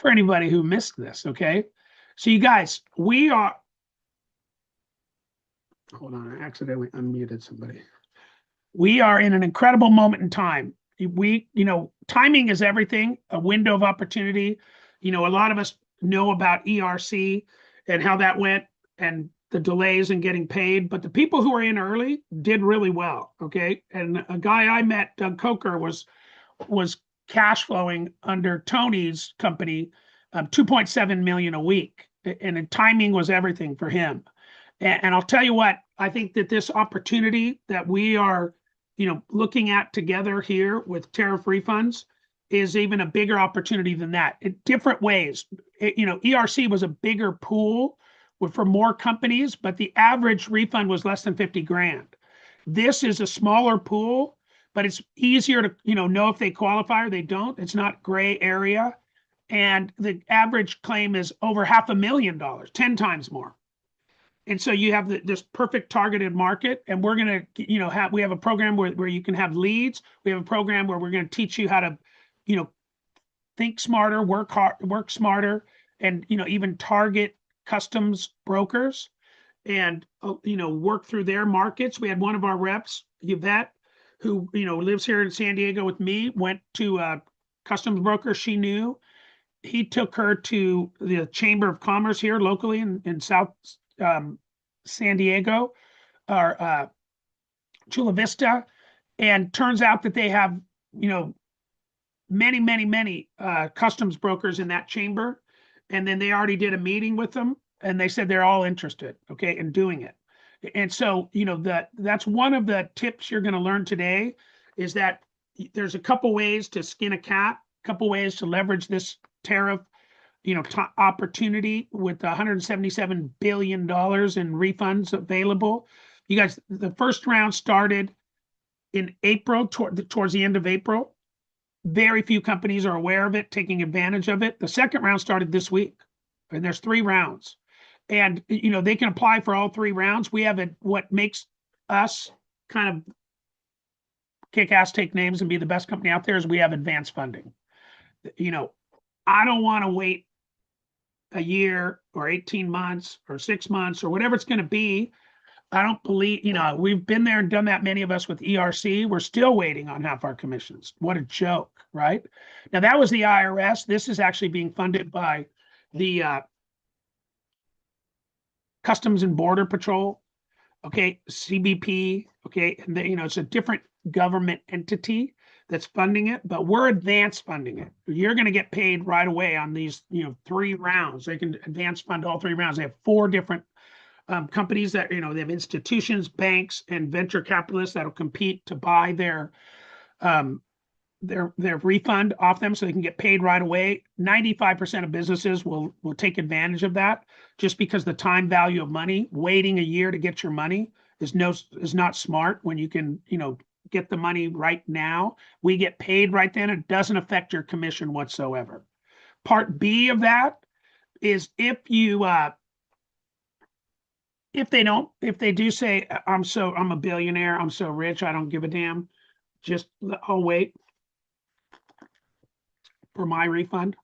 for anybody who missed this, okay? So you guys, we are, hold on, I accidentally unmuted somebody. We are in an incredible moment in time. Timing is everything, a window of opportunity. A lot of us know about ERC and how that went and the delays in getting paid, but the people who were in early did really well, okay? And a guy I met, Doug Coker, was cash flowing under Tony's company, 2.7 million a week, and timing was everything for him. And I'll tell you what, I think that this opportunity that we are, looking at together here with tariff refunds is even a bigger opportunity than that in different ways. ERC was a bigger pool for more companies, but the average refund was less than 50 grand. This is a smaller pool, but it's easier to know if they qualify or they don't. It's not gray area, and the average claim is over $500,000, 10 times more. And so you have this perfect targeted market, and we're going to we have a program where you can have leads. We have a program where we're going to teach you how to think smarter, work hard, work smarter, and even target customs brokers and work through their markets. We had one of our reps, Yvette, who lives here in San Diego with me, went to a customs broker she knew. He took her to the Chamber of Commerce here locally in South San Diego or Chula Vista, and turns out that they have many customs brokers in that chamber, and then they already did a meeting with them, and they said they're all interested, okay, in doing it. And so that's one of the tips you're going to learn today, is that there's a couple ways to skin a cat, a couple ways to leverage this tariff opportunity with $177 billion in refunds available. You guys, the first round started in April, towards the end of April. Very few companies are aware of it, taking advantage of it. The second round started this week, and there's 3 rounds. And they can apply for all 3 rounds. We have what makes us kind of kick ass, take names, and be the best company out there is we have advanced funding. I don't want to wait a year or 18 months or 6 months or whatever it's going to be. I don't believe, we've been there and done that, many of us with ERC. We're still waiting on half our commissions. What a joke, right? Now, that was the IRS. This is actually being funded by the Customs and Border Patrol, okay, CBP, okay, and it's a different government entity that's funding it, but we're advance funding it. You're going to get paid right away on these, 3 rounds. They can advance fund all 3 rounds. They have 4 different companies that, they have institutions, banks, and venture capitalists that'll compete to buy their refund off them so they can get paid right away. 95% of businesses will take advantage of that, just because the time value of money, waiting a year to get your money is not smart when you can, get the money right now. We get paid right then. It doesn't affect your commission whatsoever. Part B of that is if they do say, I'm a billionaire, I'm so rich, I don't give a damn, I'll wait for my refund.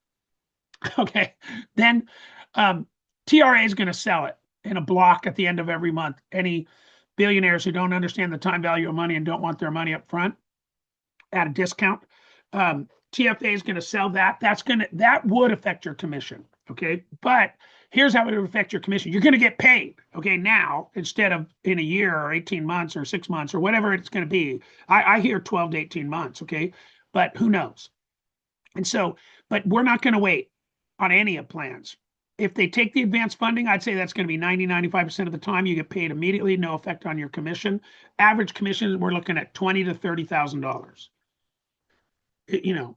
Okay, then TRA is going to sell it in a block at the end of every month. Any billionaires who don't understand the time value of money and don't want their money up front at a discount, TFA is going to sell that. That would affect your commission, okay? But here's how it would affect your commission. You're going to get paid, okay, now, instead of in a year or 18 months or 6 months or whatever it's going to be. I hear 12 to 18 months, okay? But who knows? And so, but we're not going to wait on any of plans. If they take the advanced funding, I'd say that's going to be 95% of the time you get paid immediately, no effect on your commission. Average commission, we're looking at $20,000 to $30,000.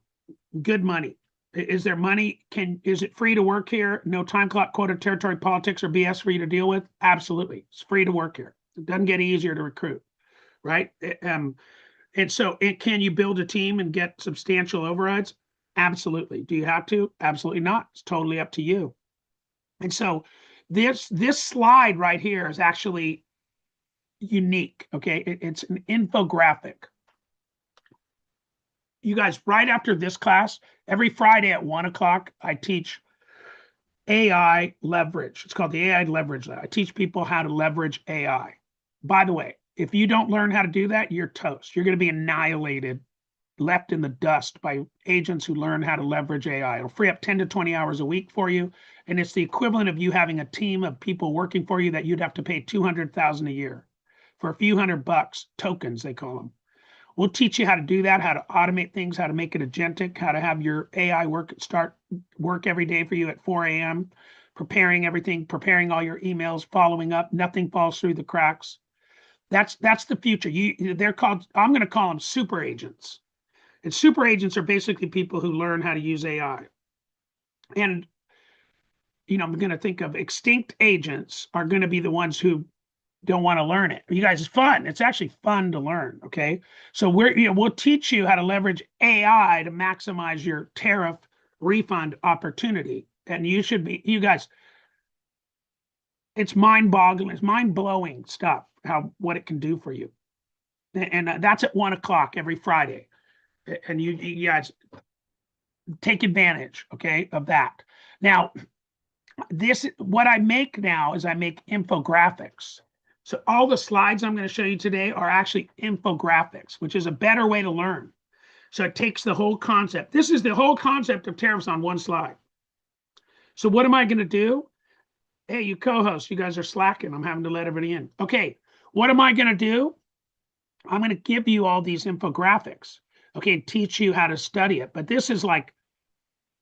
Good money. Is there money? Is it free to work here? No time clock, quota, territory politics, or BS for you to deal with? Absolutely. It's free to work here. It doesn't get easier to recruit, right? And so can you build a team and get substantial overrides? Absolutely. Do you have to? Absolutely not. It's totally up to you. And so this slide right here is actually unique, okay? It's an infographic. you guys, right after this class, every Friday at 1 o'clock, I teach AI leverage. It's called the AI leverage lab. I teach people how to leverage AI. By the way, if you don't learn how to do that, you're toast. You're going to be annihilated, left in the dust by agents who learn how to leverage AI. It'll free up 10 to 20 hours a week for you. And it's the equivalent of you having a team of people working for you that you'd have to pay $200,000 a year for a few $100, tokens, they call them. We'll teach you how to do that, how to automate things, how to make it agentic, how to have your AI start work every day for you at 4 a.m., preparing everything, preparing all your emails, following up. Nothing falls through the cracks. That's the future. They're called, I'm going to call them super agents. And super agents are basically people who learn how to use AI. And, I'm going to think of extinct agents are going to be the ones who don't want to learn it. You guys, it's fun. It's actually fun to learn. Okay. So we'll teach you how to leverage AI to maximize your tariff refund opportunity. And you guys, it's mind-boggling. It's mind-blowing stuff, what it can do for you. And that's at 1 o'clock every Friday. And you guys take advantage, okay, of that. Now, what I make now is I make infographics. So all the slides I'm going to show you today are actually infographics, which is a better way to learn. So it takes the whole concept. This is the whole concept of tariffs on one slide. So what am I going to do? Hey, you co-hosts, you guys are slacking. I'm having to let everybody in. Okay, what am I going to do? I'm going to give you all these infographics, okay, and teach you how to study it. But this is like,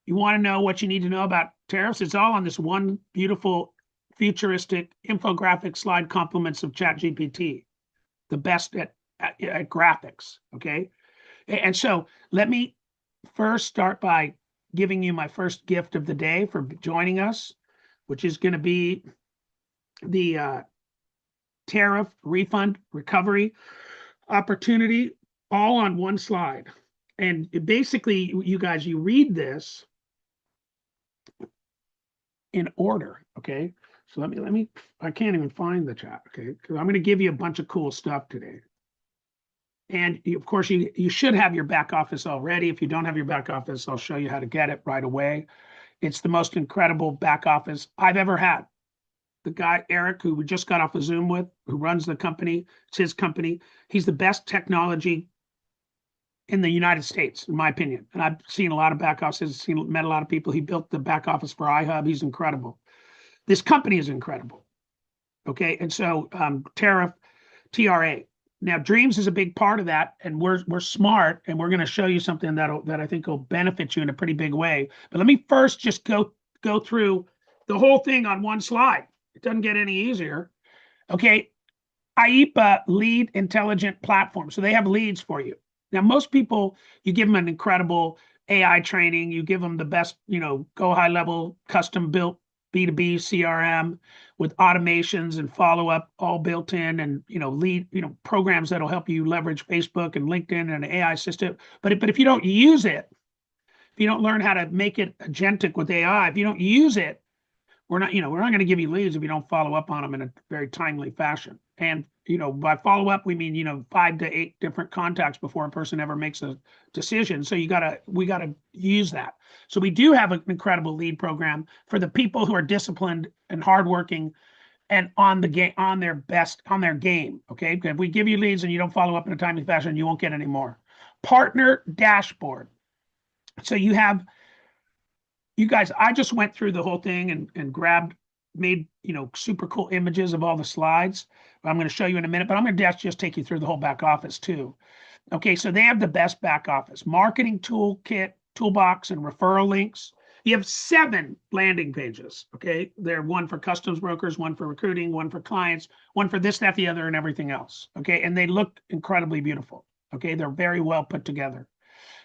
you want to know what you need to know about tariffs? It's all on this one beautiful futuristic infographic slide complements of ChatGPT, the best at graphics, okay? And so let me first start by giving you my first gift of the day for joining us, which is going to be the tariff refund recovery opportunity, all on one slide. And basically, you guys, you read this in order, okay? So let me, I can't even find the chat, okay? Because I'm going to give you a bunch of cool stuff today. And of course, you should have your back office already. If you don't have your back office, I'll show you how to get it right away. It's the most incredible back office I've ever had. The guy, Eric, who we just got off of Zoom with, who runs the company, it's his company. He's the best technology in the United States, in my opinion. And I've seen a lot of back offices, met a lot of people. He built the back office for iHub. He's incredible. This company is incredible. Okay. And so Tariff, TRA. Now, Dreams is a big part of that, and we're smart, and we're going to show you something that I think will benefit you in a pretty big way. But let me first just go through the whole thing on one slide. It doesn't get any easier. Okay. IEPA lead intelligent platform. So they have leads for you. Now, most people, you give them an incredible AI training, you give them the best, go high level, custom built B2B CRM with automations and follow up all built in, and lead, programs that'll help you leverage Facebook and LinkedIn and an AI system. But if you don't use it, if you don't learn how to make it agentic with AI, if you don't use it, we're not going to give you leads if you don't follow up on them in a very timely fashion. And by follow up, we mean 5 to 8 different contacts before a person ever makes a decision. So we gotta use that. So we do have an incredible lead program for the people who are disciplined and hardworking and on their game. Okay, if we give you leads and you don't follow up in a timely fashion, you won't get any more. Partner dashboard. So you guys, I just went through the whole thing and made super cool images of all the slides. I'm going to show you in a minute, but I'm going to just take you through the whole back office too. Okay, so they have the best back office marketing toolkit, toolbox, and referral links. You have 7 landing pages. Okay, they're one for customs brokers, one for recruiting, one for clients, one for this, that, the other, and everything else. Okay, and they look incredibly beautiful. Okay, they're very well put together.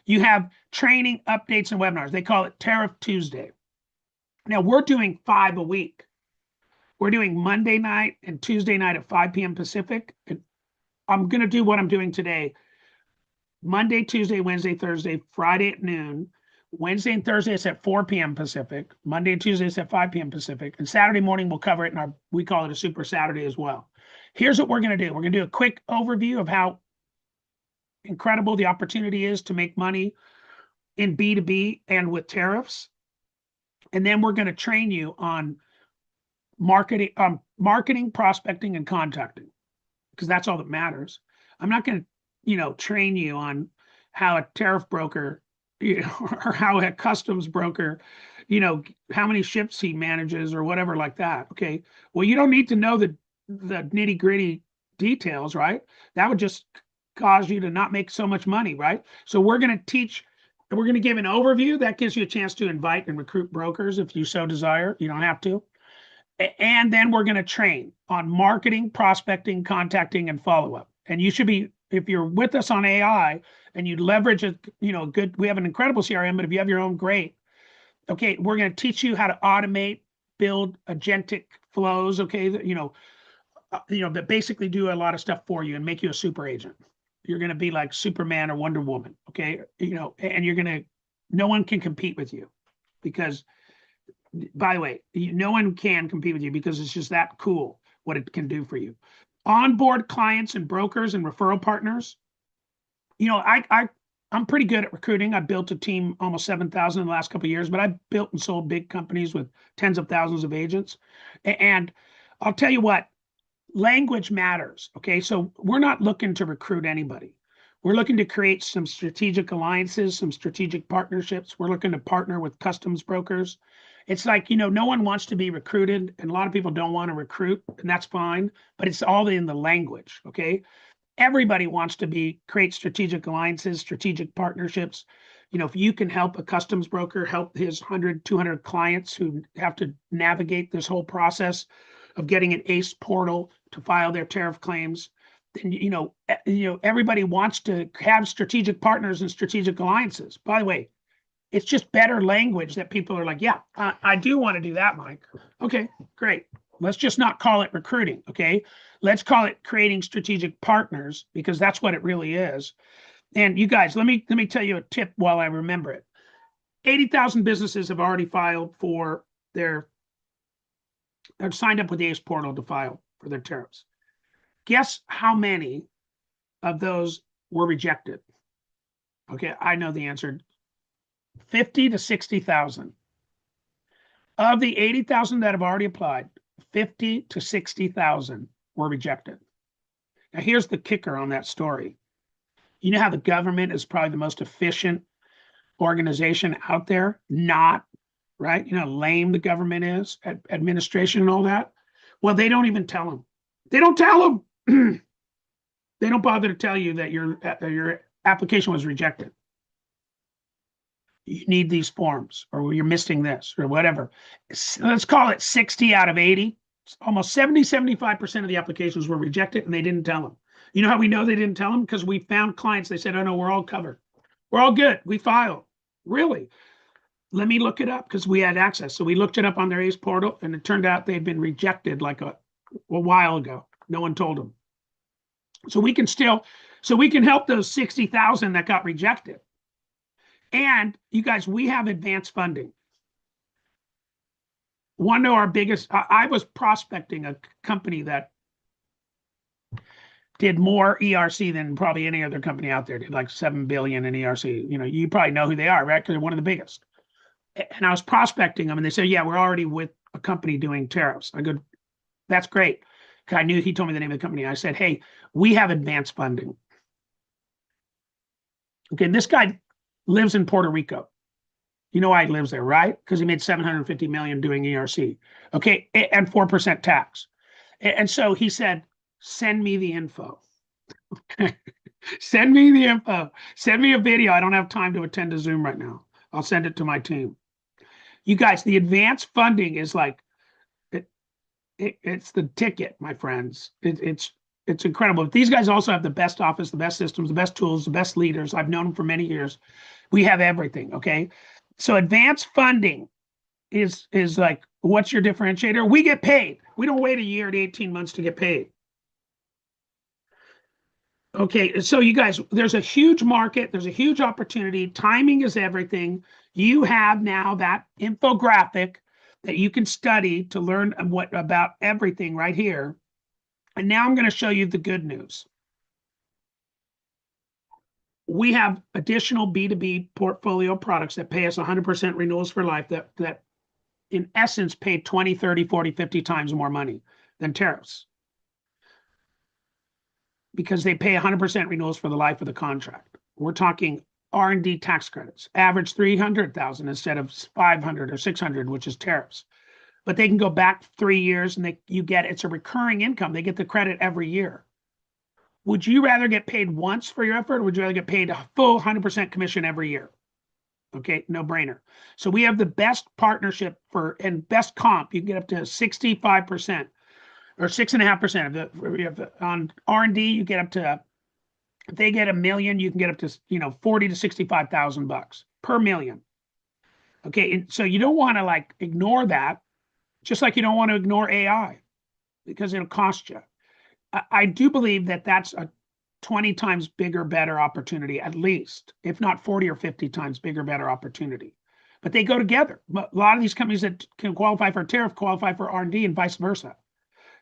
You have training, updates, and webinars. They call it Tariff Tuesday. Now, we're doing 5 a week. We're doing Monday night and Tuesday night at 5 p.m. Pacific. And I'm going to do what I'm doing today. Monday, Tuesday, Wednesday, Thursday, Friday at noon. Wednesday and Thursday it's at 4 p.m. Pacific. Monday and Tuesday it's at 5 p.m. Pacific. And Saturday morning we'll cover it we call it a Super Saturday as well. Here's what we're going to do. We're going to do a quick overview of how incredible the opportunity is to make money in B2B and with tariffs. And then we're going to train you on marketing, prospecting, and contacting, because that's all that matters. I'm not going to, train you on how a tariff broker, or how a customs broker, how many ships he manages or whatever like that. Okay. Well, you don't need to know the nitty gritty details, right? That would just cause you to not make so much money, right? So we're going to give an overview that gives you a chance to invite and recruit brokers if you so desire. You don't have to. And then we're going to train on marketing, prospecting, contacting, and follow-up. And you should be, if you're with us on AI and you leverage we have an incredible CRM, but if you have your own, great. Okay, we're going to teach you how to automate, build agentic flows. Okay, that basically do a lot of stuff for you and make you a super agent. You're going to be like Superman or Wonder Woman. Okay, and no one can compete with you, because, by the way, no one can compete with you because it's just that cool what it can do for you. Onboard clients and brokers and referral partners. I'm pretty good at recruiting. I built a team almost 7,000 in the last couple of years, but I built and sold big companies with tens of thousands of agents. And I'll tell you what, language matters. Okay, so we're not looking to recruit anybody. We're looking to create some strategic alliances, some strategic partnerships. We're looking to partner with customs brokers. It's like, no one wants to be recruited, and a lot of people don't want to recruit, and that's fine, but it's all in the language. Okay, everybody wants to create strategic alliances, strategic partnerships. If you can help a customs broker help his 100, 200 clients who have to navigate this whole process of getting an ACE portal to file their tariff claims, then, everybody wants to have strategic partners and strategic alliances. By the way, it's just better language that people are like, yeah, I do want to do that, Mike. Okay, great. Let's just not call it recruiting. Okay, let's call it creating strategic partners, because that's what it really is. And you guys, let me tell you a tip while I remember it. 80,000 businesses have already filed for they've signed up with the ACE portal to file for their tariffs. Guess how many of those were rejected? Okay, I know the answer. 50 to 60,000. Of the 80,000 that have already applied, 50 to 60,000 were rejected. Now, here's the kicker on that story. You know how the government is probably the most efficient organization out there? Not, right? You know how lame the government is at administration and all that? Well, they don't even tell them. They don't tell them. They don't bother to tell you that your application was rejected. You need these forms, or you're missing this, or whatever. Let's call it 60 out of 80. Almost 75% of the applications were rejected, and they didn't tell them. You know how we know they didn't tell them? Because we found clients. They said, oh, no, we're all covered. We're all good. We filed. Really? Let me look it up, because we had access. So we looked it up on their ACE portal, and it turned out they'd been rejected like a while ago. No one told them. So we can help those 60,000 that got rejected. And you guys, we have advanced funding. One of our biggest, I was prospecting a company that did more ERC than probably any other company out there. Did like 7 billion in ERC. You probably know who they are, right? Because they're one of the biggest. And I was prospecting them, and they said, yeah, we're already with a company doing tariffs. I go, that's great. Because I knew he told me the name of the company. I said, hey, we have advanced funding. Okay, this guy lives in Puerto Rico. You know why he lives there, right? Because he made 750 million doing ERC. Okay, and 4% tax. And so he said, send me the info. Send me the info. Send me a video. I don't have time to attend to Zoom right now. I'll send it to my team. You guys, the advanced funding is like, it's the ticket, my friends. It's incredible. These guys also have the best office, the best systems, the best tools, the best leaders. I've known them for many years. We have everything, okay? So advanced funding is like, what's your differentiator? We get paid. We don't wait a year to 18 months to get paid. Okay, so you guys, there's a huge market. There's a huge opportunity. Timing is everything. You have now that infographic that you can study to learn about everything right here. And now I'm going to show you the good news. we have additional B2B portfolio products that pay us 100% renewals for life that in essence pay 20, 30, 40, 50 times more money than tariffs because they pay 100% renewals for the life of the contract. We're talking R&D tax credits, average 300,000 instead of 500 or 600, which is tariffs. But they can go back 3 years and it's a recurring income. They get the credit every year. Would you rather get paid once for your effort, or would you rather get paid a full 100% commission every year? Okay, no brainer. So we have the best partnership and best comp. You can get up to 65% or 6.5% on R&D. You get up to, if they get $1 million, you can get up to 40 to 65,000 bucks per million. Okay, and so you don't want to like ignore that, just like you don't want to ignore AI because it'll cost you. I do believe that that's a 20 times bigger, better opportunity, at least, if not 40 or 50 times bigger, better opportunity. But they go together. But a lot of these companies that can qualify for a tariff qualify for R&D and vice versa.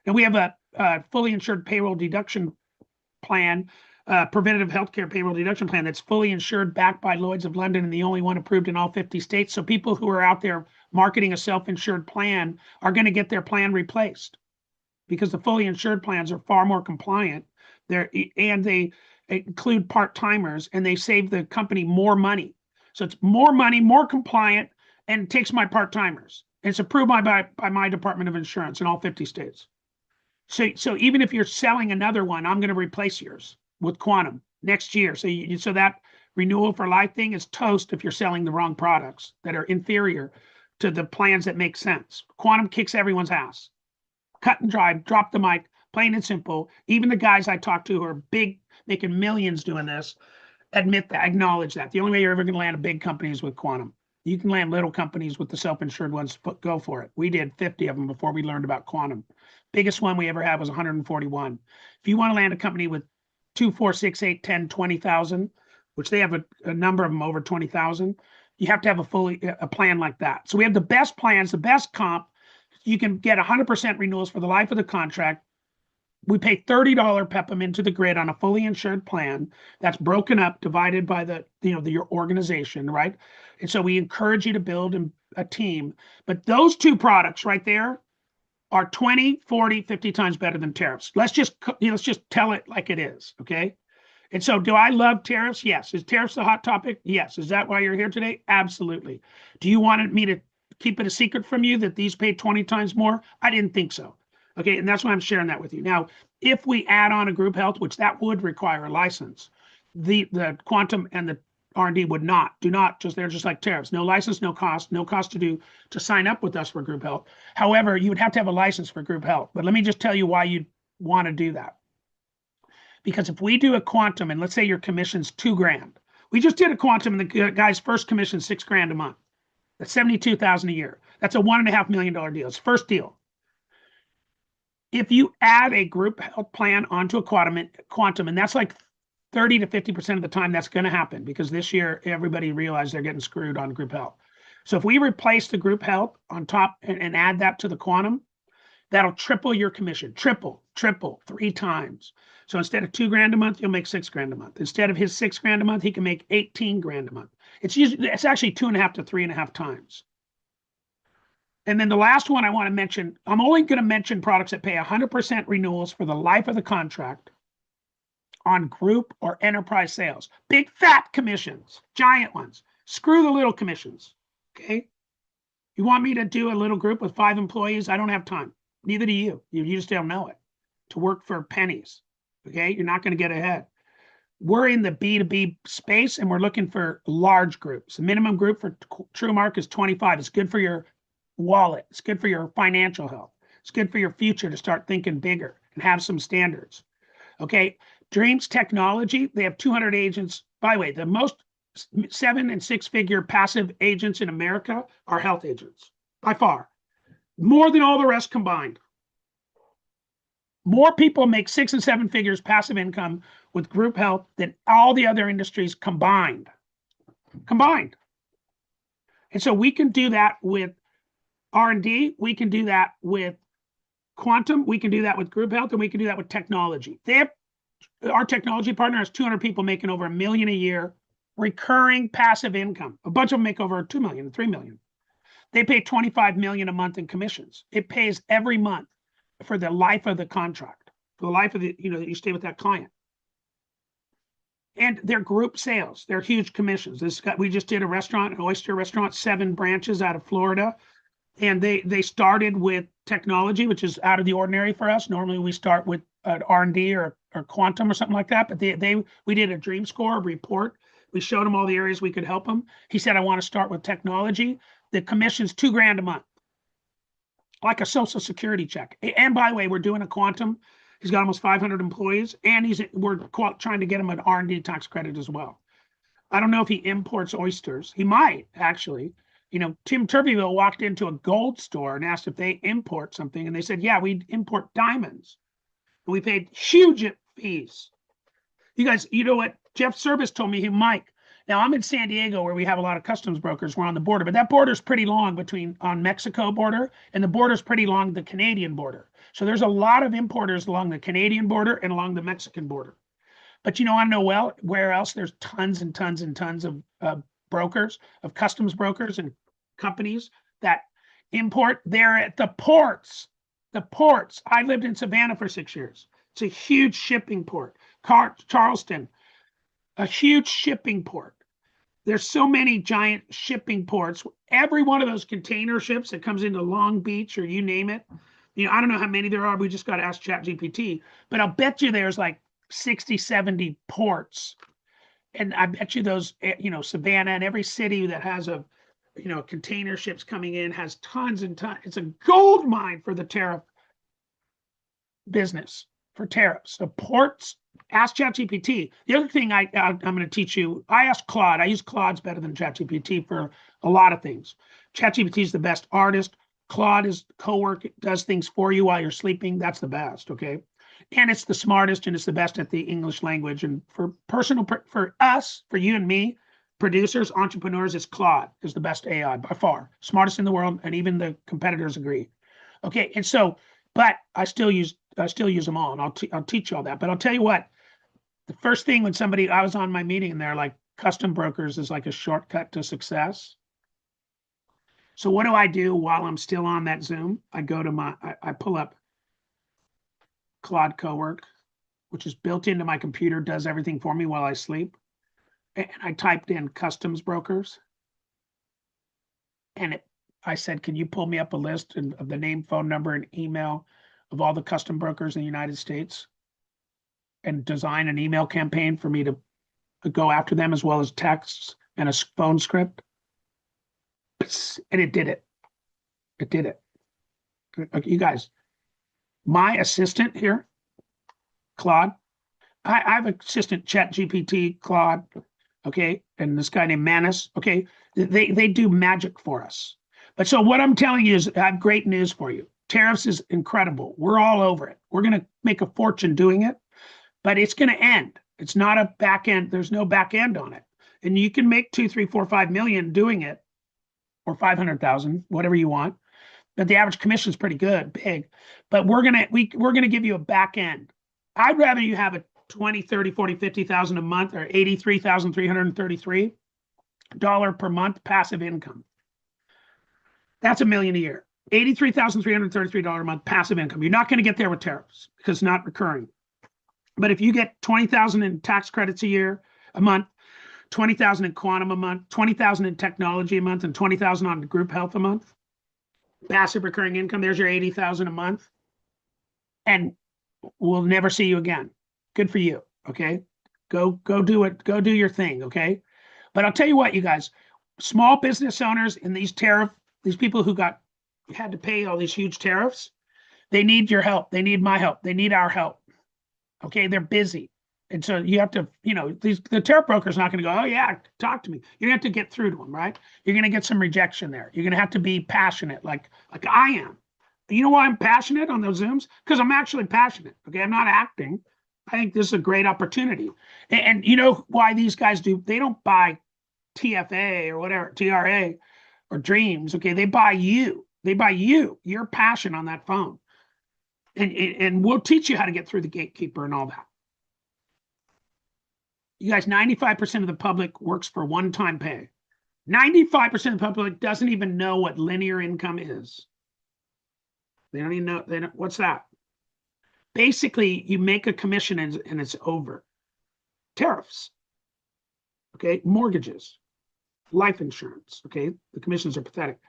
And we have a fully insured payroll deduction plan, preventative healthcare payroll deduction plan that's fully insured, backed by Lloyd's of London, and the only one approved in all 50 states. So people who are out there marketing a self-insured plan are going to get their plan replaced, because the fully insured plans are far more compliant. And they include part-timers, and they save the company more money. So it's more money, more compliant, and it takes my part-timers. It's approved by my Department of Insurance in all 50 states. So even if you're selling another one, I'm going to replace yours with Quantum next year. So that renewal for life thing is toast if you're selling the wrong products that are inferior to the plans that make sense. Quantum kicks everyone's ass. Cut and dry, drop the mic, plain and simple. Even the guys I talk to who are big, making millions doing this, admit that, acknowledge that. The only way you're ever going to land a big company is with Quantum. You can land little companies with the self-insured ones, but go for it. We did 50 of them before we learned about Quantum. Biggest one we ever had was 141. If you want to land a company with 2, 4, 6, 8, 10, 20,000, which they have a number of them over 20,000, you have to have a plan like that. So we have the best plans, the best comp. You can get 100% renewals for the life of the contract. We pay $30 PEPM into the grid on a fully insured plan that's broken up, divided by your organization, right? And so we encourage you to build a team. But those two products right there are 20, 40, 50 times better than tariffs. Let's just tell it like it is, okay? And so do I love tariffs? Yes. Is tariffs the hot topic? Yes. Is that why you're here today? Absolutely. Do you want me to keep it a secret from you that these pay 20 times more? I didn't think so. Okay, and that's why I'm sharing that with you. Now, if we add on a group health, which that would require a license, the Quantum and the R&D do not, they're just like tariffs. No license, no cost to sign up with us for group health. However, you would have to have a license for group health. But let me just tell you why you'd want to do that. Because if we do a Quantum, and let's say your commission's $2,000, we just did a Quantum, and the guy's first commission $6,000 a month. That's $72,000 a year. That's a $1.5 million deal. It's first deal. If you add a group health plan onto a Quantum, and that's like 30 to 50% of the time that's going to happen, because this year everybody realized they're getting screwed on group health. So if we replace the group health on top and add that to the Quantum, that'll triple your commission. Triple 3 times. So instead of $2,000 a month, you'll make $6,000 a month. Instead of his $6,000 a month, he can make $18,000 a month. It's actually 2.5 to 3.5 times. And then the last one I want to mention, I'm only going to mention products that pay 100% renewals for the life of the contract on group or enterprise sales. Big fat commissions, giant ones. Screw the little commissions, okay? You want me to do a little group with 5 employees? I don't have time. Neither do you. You just don't know it. To work for pennies, okay? You're not going to get ahead. We're in the B2B space, and we're looking for large groups. The minimum group for TrueMark is 25. It's good for your wallet. It's good for your financial health. It's good for your future to start thinking bigger and have some standards. Okay. Dreams Technology, they have 200 agents. By the way, the most 7- and 6-figure passive agents in America are health agents, by far. More than all the rest combined. More people make 6 and 7 figures passive income with group health than all the other industries combined. And so we can do that with R&D, we can do that with Quantum, we can do that with group health, and we can do that with technology. They have Our technology partner has 200 people making over $1 million a year, recurring passive income. A bunch of them make over 2 million, 3 million. They pay 25 million a month in commissions. It pays every month for the life of the contract, for the life of the, that you stay with that client. And they're group sales. They're huge commissions. We just did a restaurant, an oyster restaurant, 7 branches out of Florida. And they started with technology, which is out of the ordinary for us. Normally we start with an R&D or quantum or something like that. But we did a dream score report. We showed him all the areas we could help him. He said, I want to start with technology. The commission's $2,000 a month, like a social security check. And by the way, we're doing a quantum. He's got almost 500 employees, and we're trying to get him an R&D tax credit as well. I don't know if he imports oysters. He might, actually. Tim Turbyville walked into a gold store and asked if they import something, and they said, yeah, we import diamonds. And we paid huge fees. You guys, you know what? Jeff Service told me, Mike, now I'm in San Diego where we have a lot of customs brokers. We're on the border, but that border is pretty long on Mexico border, and the border is pretty long the Canadian border. So there's a lot of importers along the Canadian border and along the Mexican border. But I know where else there's tons and tons and tons of brokers, of customs brokers and companies that import. They're at the ports. The ports. I lived in Savannah for 6 years. It's a huge shipping port. Charleston, a huge shipping port. There's so many giant shipping ports. Every one of those container ships that comes into Long Beach or you name it. I don't know how many there are. We just got to ask ChatGPT. But I'll bet you there's like 60, 70 ports. And I bet you those, Savannah and every city that has container ships coming in has tons and tons. It's a gold mine for the tariff business, for tariffs. The ports, ask ChatGPT. The other thing I'm going to teach you, I asked Claude. I use Claude's better than ChatGPT for a lot of things. ChatGPT is the best artist. Claude is co-work, does things for you while you're sleeping. That's the best, okay? And it's the smartest and it's the best at the English language. And for us, for you and me, producers, entrepreneurs, it's Claude is the best AI by far, smartest in the world, and even the competitors agree. Okay, and so, but I still use them all, and I'll teach you all that. But I'll tell you what, the first thing when I was on my meeting and they're like, custom brokers is like a shortcut to success. So what do I do while I'm still on that Zoom? I go to I pull up Claude Cowork, which is built into my computer, does everything for me while I sleep. And I typed in customs brokers. And I said, can you pull me up a list of the name, phone number, and email of all the custom brokers in the United States and design an email campaign for me to go after them, as well as texts and a phone script? And it did it. It did it. You guys, my assistant here, Claude, I have an assistant, ChatGPT, Claude, okay, and this guy named Manus, okay, they do magic for us. But so what I'm telling you is I have great news for you. Tariffs is incredible. We're all over it. We're going to make a fortune doing it, but it's going to end. It's not a back end. There's no back end on it. And you can make 2, 3, 4, 5 million doing it, or 500,000, whatever you want. But the average commission is pretty good, big. But we're gonna give you a back end. I'd rather you have a 20, 30, 40, 50,000 a month, or $83,333 per month passive income. That's $1 million a year. $83,333 a month passive income. You're not going to get there with tariffs because it's not recurring. But if you get 20,000 in tax credits a month, 20,000 in quantum a month, 20,000 in technology a month, and 20,000 on group health a month, passive recurring income, there's your 80,000 a month. And we'll never see you again. Good for you. Okay. Go do it. Go do your thing. Okay. But I'll tell you what, you guys, small business owners in these people who had to pay all these huge tariffs, they need your help. They need my help. They need our help. Okay. They're busy. And so you have to, the tariff broker's not going to go, oh yeah, talk to me. You're going to have to get through to them, right? You're going to get some rejection there. You're going to have to be passionate like I am. You know why I'm passionate on those Zooms? Because I'm actually passionate. Okay. I'm not acting. I think this is a great opportunity. And you know why these guys they don't buy TFA or whatever, TRA or Dreams. Okay. They buy you. Your passion on that phone. And we'll teach you how to get through the gatekeeper and all that. You guys, 95% of the public works for one-time pay. 95% of the public doesn't even know what linear income is. They don't even know. They don't, what's that? Basically, you make a commission and it's over. Tariffs, okay? Mortgages, life insurance, okay? The commissions are pathetic.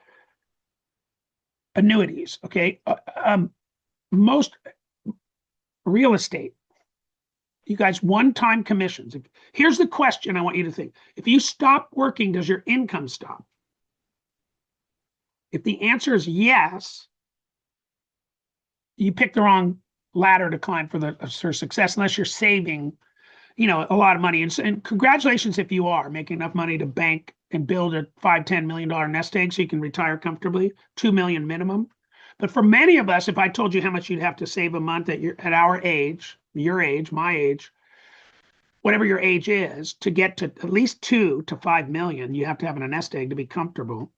Annuities, okay? Most real estate, you guys, one-time commissions. Here's the question I want you to think. If you stop working, does your income stop? If the answer is yes, you pick the wrong ladder to climb for success, unless you're saving, a lot of money. And congratulations if you are making enough money to bank and build a $5-10 million nest egg so you can retire comfortably, 2 million minimum. But for many of us, if I told you how much you'd have to save a month at our age, your age, my age, whatever your age is, to get to at least 2 to 5 million, you have to have a nest egg to be comfortable.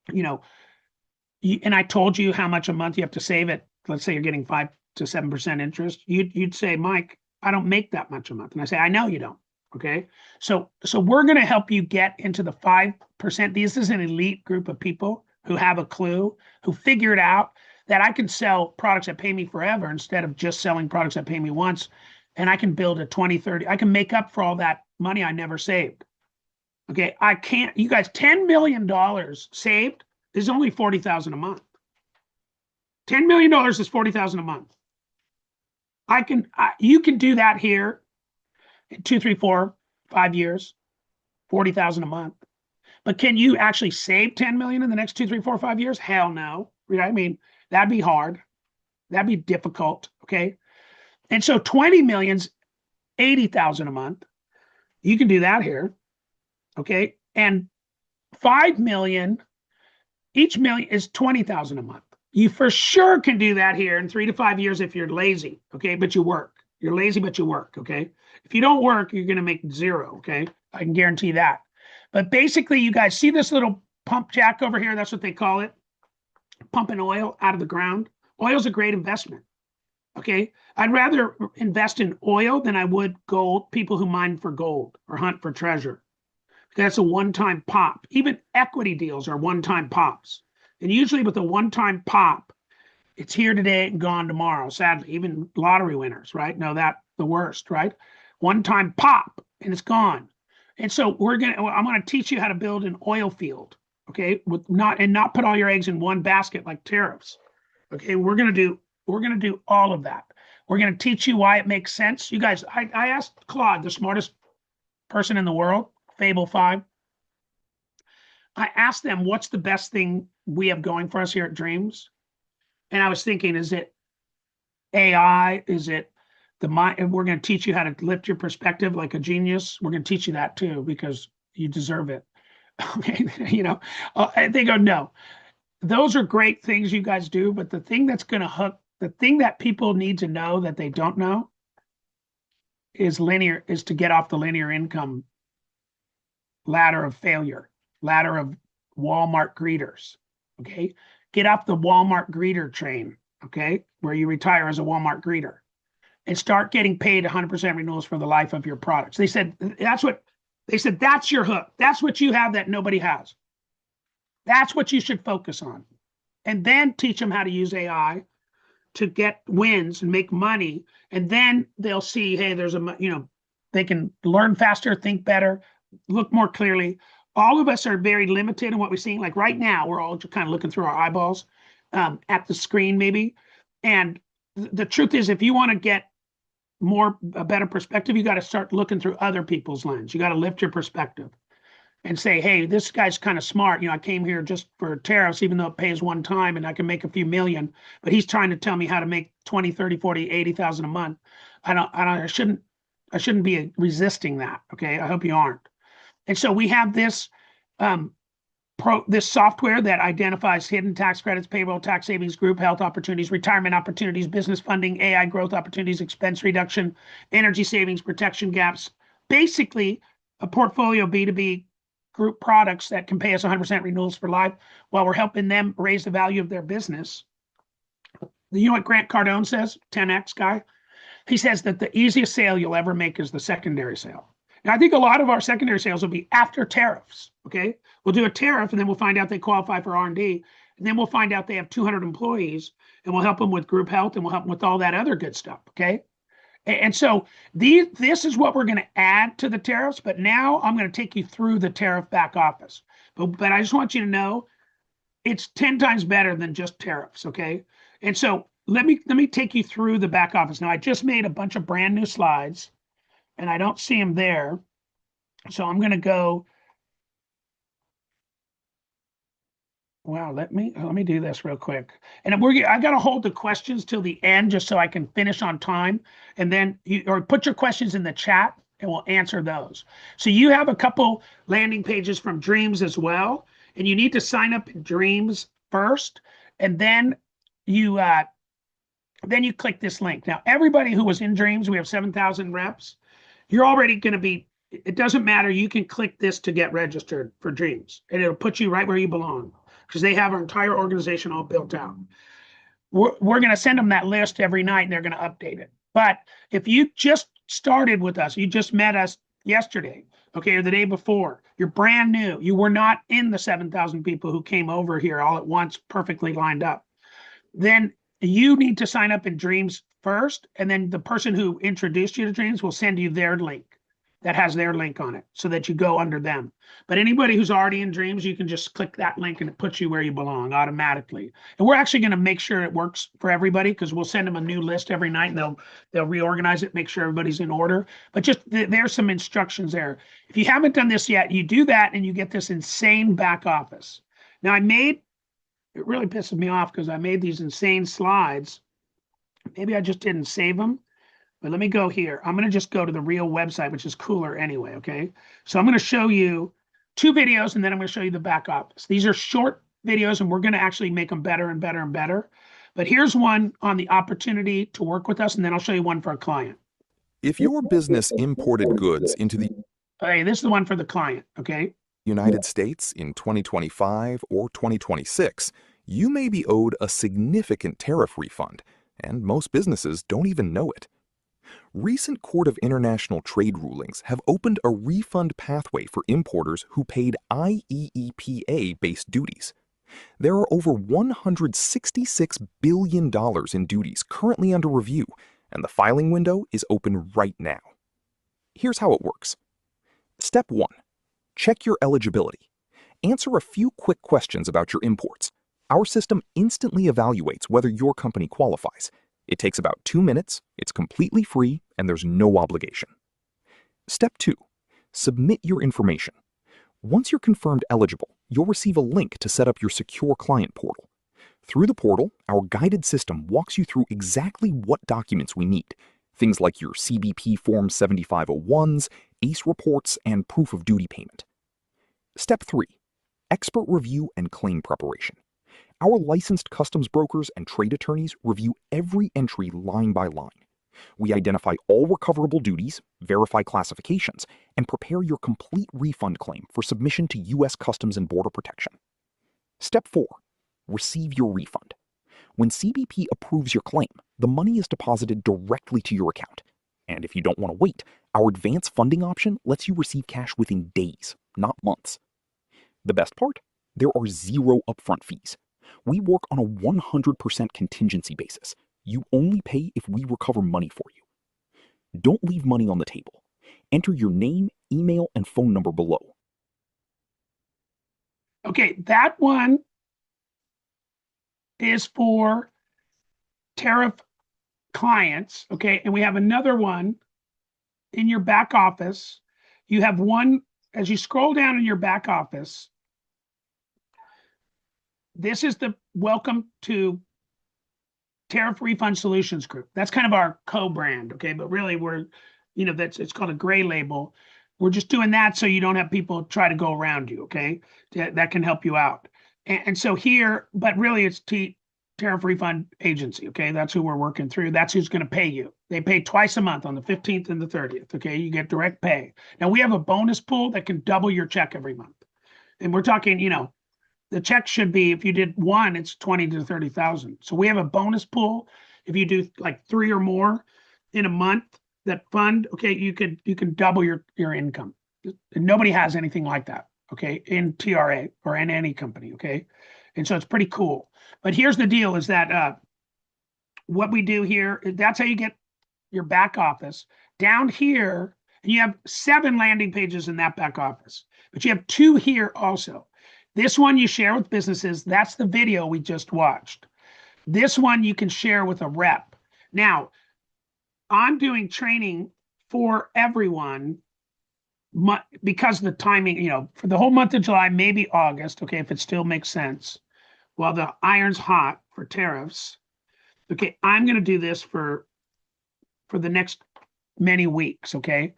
And I told you how much a month you have to save it. Let's say you're getting 5 to 7% interest. You'd say, Mike, I don't make that much a month. And I say, I know you don't. Okay. So we're going to help you get into the 5%. This is an elite group of people who have a clue, who figured out that I can sell products that pay me forever instead of just selling products that pay me once. And I can build a 20, 30, I can make up for all that money I never saved. Okay. I can't, you guys, $10 million saved is only $40,000 a month. $10 million is $40,000 a month. You can do that here in 2, 3, 4, 5 years, 40,000 a month. But can you actually save 10 million in the next 2, 3, 4, 5 years? Hell no. I mean, that'd be hard. That'd be difficult. Okay. And so 20 million's 80,000 a month. You can do that here. Okay. And 5 million, each million is 20,000 a month. You for sure can do that here in 3 to 5 years if you're lazy. Okay. But you work. You're lazy, but you work. Okay. If you don't work, you're going to make zero. Okay. I can guarantee that. But basically, you guys see this little pump jack over here? That's what they call it. Pumping oil out of the ground. Oil is a great investment. Okay. I'd rather invest in oil than I would gold, people who mine for gold or hunt for treasure. That's a one-time pop. Even equity deals are one-time pops. And usually with a one-time pop, it's here today and gone tomorrow. Sadly, even lottery winners, right? No, that the worst, right? One-time pop and it's gone. And so I'm gonna teach you how to build an oil field, okay? Not put all your eggs in one basket like tariffs. Okay, we're gonna do all of that. We're gonna teach you why it makes sense. You guys, I asked Claude, the smartest person in the world, Fable 5. I asked them, what's the best thing we have going for us here at Dreams? And I was thinking, is it AI? Is it the mind? We're going to teach you how to lift your perspective like a genius. We're going to teach you that too, because you deserve it. Okay. They go, no, those are great things you guys do. But the thing that's going to hook, the thing that people need to know that they don't know is to get off the linear income ladder of failure, ladder of Walmart greeters. Okay. Get off the Walmart greeter train. Okay. Where you retire as a Walmart greeter and start getting paid 100% renewals for the life of your products. They said, that's your hook. That's what you have that nobody has. That's what you should focus on. And then teach them how to use AI to get wins and make money. And then they'll see, hey, they can learn faster, think better, look more clearly. All of us are very limited in what we're seeing. Like right now, we're all kind of looking through our eyeballs at the screen maybe. And the truth is, if you want to get a better perspective, you got to start looking through other people's lens. You got to lift your perspective and say, hey, this guy's kind of smart. I came here just for tariffs, even though it pays one time and I can make a few million, but he's trying to tell me how to make 20, 30, 40, 80,000 a month. I shouldn't be resisting that. Okay. I hope you aren't. And so we have this software that identifies hidden tax credits, payroll tax savings, group health opportunities, retirement opportunities, business funding, AI growth opportunities, expense reduction, energy savings, protection gaps. Basically, a portfolio of B2B group products that can pay us 100% renewals for life while we're helping them raise the value of their business. You know what Grant Cardone says, 10X guy? He says that the easiest sale you'll ever make is the secondary sale. Now, I think a lot of our secondary sales will be after tariffs. Okay, we'll do a tariff, and then we'll find out they qualify for R&D, and then we'll find out they have 200 employees, and we'll help them with group health, and we'll help them with all that other good stuff. Okay, and so this is what we're going to add to the tariffs. But now I'm going to take you through the tariff back office. But I just want you to know it's 10 times better than just tariffs. Okay, and so let me take you through the back office. Now I just made a bunch of brand new slides, and I don't see them there. So I'm going to go. Wow, let me do this real quick. And I got to hold the questions till the end just so I can finish on time. And then or put your questions in the chat and we'll answer those. So you have a couple landing pages from Dreams as well, and you need to sign up in Dreams first, and then you click this link. Now, everybody who was in Dreams, we have 7,000 reps. You're already going to be, it doesn't matter. You can click this to get registered for Dreams, and it'll put you right where you belong because they have our entire organization all built out. We're going to send them that list every night, and they're going to update it. But if you just started with us, you just met us yesterday, okay, or the day before, you're brand new, you were not in the 7,000 people who came over here all at once, perfectly lined up, then you need to sign up in Dreams first, and then the person who introduced you to Dreams will send you their link that has their link on it so that you go under them. But anybody who's already in Dreams, you can just click that link and it puts you where you belong automatically. And we're actually going to make sure it works for everybody because we'll send them a new list every night, and they'll reorganize it, make sure everybody's in order. But just there's some instructions there. If you haven't done this yet, you do that and you get this insane back office. Now it really pisses me off because I made these insane slides. Maybe I just didn't save them. But let me go here. I'm going to just go to the real website, which is cooler anyway, okay? So I'm going to show you 2 videos, and then I'm going to show you the back office. These are short videos, and we're going to actually make them better and better and better. But here's one on the opportunity to work with us, and then I'll show you one for a client. If your business imported goods into the Okay, this is the one for the client, okay? United States in 2025 or 2026, you may be owed a significant tariff refund, and most businesses don't even know it. Recent Court of International Trade rulings have opened a refund pathway for importers who paid IEEPA-based duties. There are over $166 billion in duties currently under review, and the filing window is open right now. Here's how it works. Step 1. Check your eligibility. Answer a few quick questions about your imports. Our system instantly evaluates whether your company qualifies. It takes about 2 minutes, it's completely free, and there's no obligation. Step 2. Submit your information. Once you're confirmed eligible, you'll receive a link to set up your secure client portal. Through the portal, our guided system walks you through exactly what documents we need, things like your CBP Form 7501s, ACE reports, and proof of duty payment. Step 3. Expert review and claim preparation. Our licensed customs brokers and trade attorneys review every entry line by line. We identify all recoverable duties, verify classifications, and prepare your complete refund claim for submission to U.S. Customs and Border Protection. Step 4. Receive your refund. When CBP approves your claim, the money is deposited directly to your account. And if you don't want to wait, our advance funding option lets you receive cash within days, not months. The best part? There are 0 upfront fees. We work on a 100% contingency basis. You only pay if we recover money for you. Don't leave money on the table. Enter your name, email, and phone number below. Okay, that one is for tariff clients, okay? And we have another one in your back office. You have one, as you scroll down in your back office, this is the Welcome to Tariff Refund Solutions Group. That's kind of our co-brand, okay? But really it's called a gray label. We're just doing that so you don't have people try to go around you, okay? That can help you out. And so here, but really it's Tariff Refund Agency, okay? That's who we're working through. That's who's going to pay you. They pay twice a month on the 15th and the 30th, okay? You get direct pay. Now we have a bonus pool that can double your check every month. And we're talking, the check should be, if you did one, it's 20 to 30,000. So we have a bonus pool. If you do like 3 or more, in a month, that fund, okay, you can double your income. And nobody has anything like that, okay, in TRA or in any company, okay? And so it's pretty cool. But here's the deal is that what we do here, that's how you get your back office. Down here, and you have 7 landing pages in that back office, but you have 2 here also. This one you share with businesses. That's the video we just watched. This one you can share with a rep. Now, I'm doing training for everyone because of the timing, for the whole month of July, maybe August, okay, if it still makes sense, while the iron's hot for tariffs. Okay, I'm going to do this for the next many weeks, okay?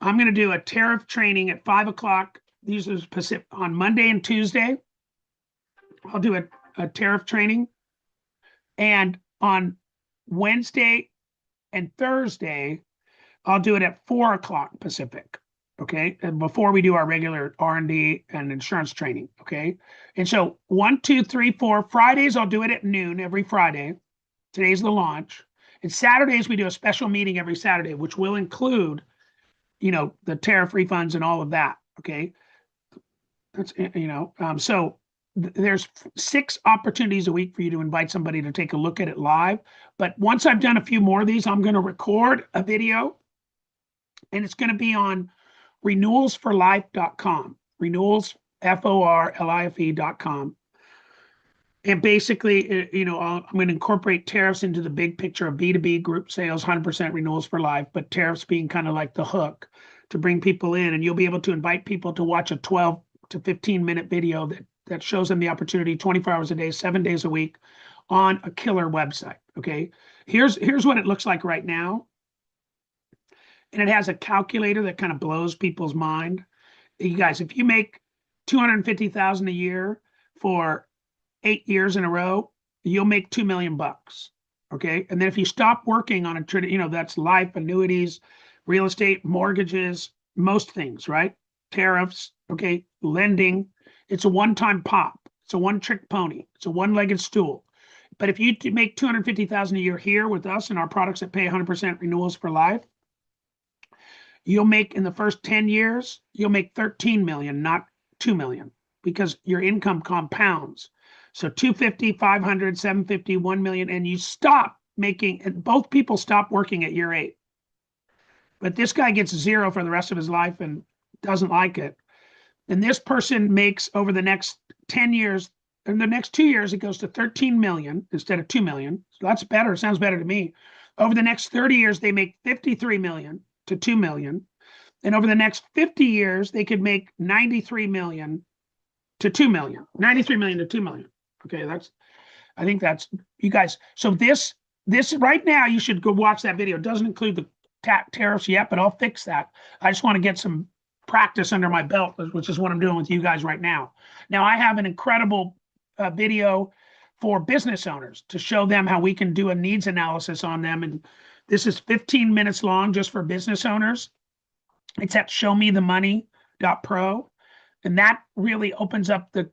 I'm going to do a tariff training at 5 o'clock. These are Pacific on Monday and Tuesday. I'll do a tariff training. And on Wednesday and Thursday, I'll do it at 4 o'clock Pacific, okay? And before we do our regular R&D and insurance training, okay? And so 1, 2, 3, 4, Fridays, I'll do it at noon every Friday. Today's the launch. And Saturdays, we do a special meeting every Saturday, which will include, the tariff refunds and all of that, okay? That's, so there's 6 opportunities a week for you to invite somebody to take a look at it live. But once I've done a few more of these, I'm going to record a video, and it's going to be on renewalsforlife.com, renewals, FORLIFE.com. And basically, I'm going to incorporate tariffs into the big picture of B2B group sales, 100% renewals for life, but tariffs being kind of like the hook to bring people in. And you'll be able to invite people to watch a 12 to 15-minute video that shows them the opportunity 24 hours a day, 7 days a week on a killer website, okay? Here's what it looks like right now. And it has a calculator that kind of blows people's mind. You guys, if you make $250,000 a year for 8 years in a row, you'll make $2 million bucks. Okay. And then if you stop working on that's life, annuities, real estate, mortgages, most things, right? Tariffs, okay, lending. It's a one-time pop. It's a one-trick pony. It's a one-legged stool. But if you make $250,000 a year here with us and our products that pay 100% renewals for life, you'll make in the first 10 years, you'll make 13 million, not 2 million, because your income compounds. So 250, 500, 750, 1 million, and you stop making, and both people stop working at year 8. But this guy gets 0 for the rest of his life and doesn't like it. And this person makes over the next 10 years, in the next 2 years, it goes to 13 million instead of 2 million. So that's better. Sounds better to me. Over the next 30 years, they make 53 million to 2 million. And over the next 50 years, they could make 93 million to 2 million. 93 million to 2 million. Okay, I think that's, you guys. So this right now, you should go watch that video. It doesn't include the tariffs yet, but I'll fix that. I just want to get some practice under my belt, which is what I'm doing with you guys right now. Now, I have an incredible video for business owners to show them how we can do a needs analysis on them. And this is 15 minutes long just for business owners. It's at showmethemoney.pro. And that really opens up the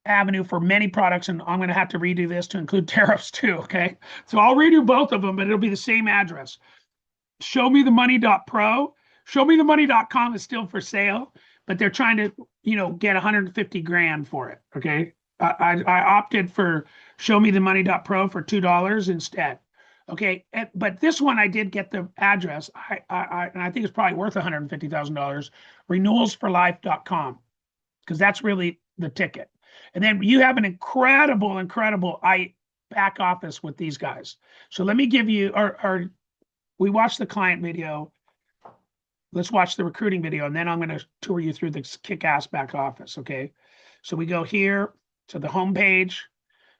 avenue for many products, and I'm going to have to redo this to include tariffs too, okay? So I'll redo both of them, but it'll be the same address. Showmethemoney.pro. Showmethemoney.com is still for sale, but they're trying to, get 150 grand for it, okay? I opted for showmethemoney.pro for $2 instead, okay? But this one, I did get the address. And I think it's probably worth $150,000, renewalsforlife.com, because that's really the ticket. And then you have an incredible back office with these guys. So let me give you, we watched the client video. Let's watch the recruiting video, and then I'm going to tour you through this kick-ass back office, okay? So we go here to the home page.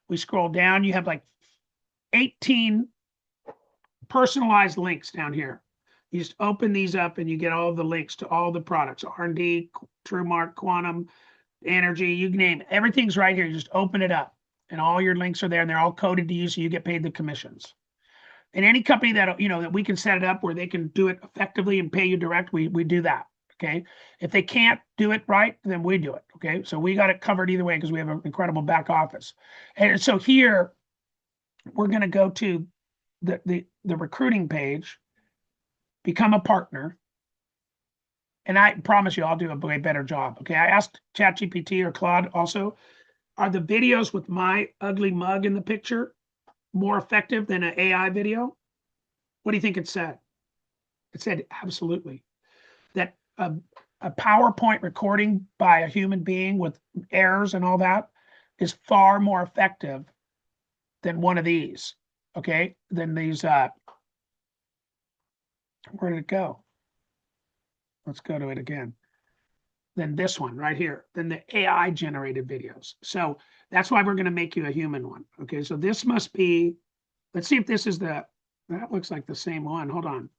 We scroll down. You have like 18 personalized links down here. You just open these up, and you get all the links to all the products, R&D, TrueMark, Quantum, Energy, you name it. Everything's right here. You just open it up, and all your links are there, and they're all coded to you, so you get paid the commissions. And any company that that we can set it up where they can do it effectively and pay you direct, we do that. Okay. If they can't do it right, then we do it. Okay. So we got it covered either way because we have an incredible back office. And so here we're going to go to the recruiting page, become a partner. And I promise you, I'll do a way better job. Okay. I asked ChatGPT or Claude also, are the videos with my ugly mug in the picture more effective than an AI video? What do you think it said? It said absolutely. That a PowerPoint recording by a human being with errors and all that is far more effective than one of these. Okay. Than these, where did it go? Let's go to it again. Than this one right here, than the AI generated videos. So that's why we're going to make you a human one. Okay. So this must be, let's see if this is that looks like the same one. Hold on.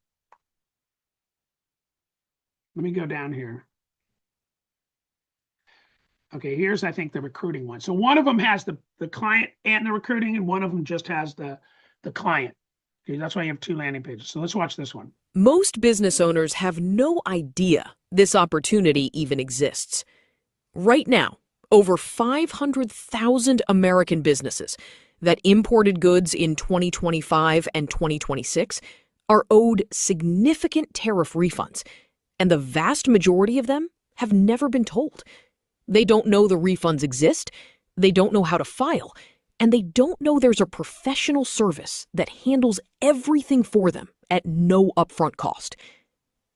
Let me go down here. Okay, here's, I think, the recruiting one. So one of them has the client and the recruiting, and one of them just has the client. Okay, that's why you have two landing pages. So let's watch this one. Most business owners have no idea this opportunity even exists. Right now, over 500,000 American businesses that imported goods in 2025 and 2026 are owed significant tariff refunds, and the vast majority of them have never been told. They don't know the refunds exist, they don't know how to file, and they don't know there's a professional service that handles everything for them at no upfront cost.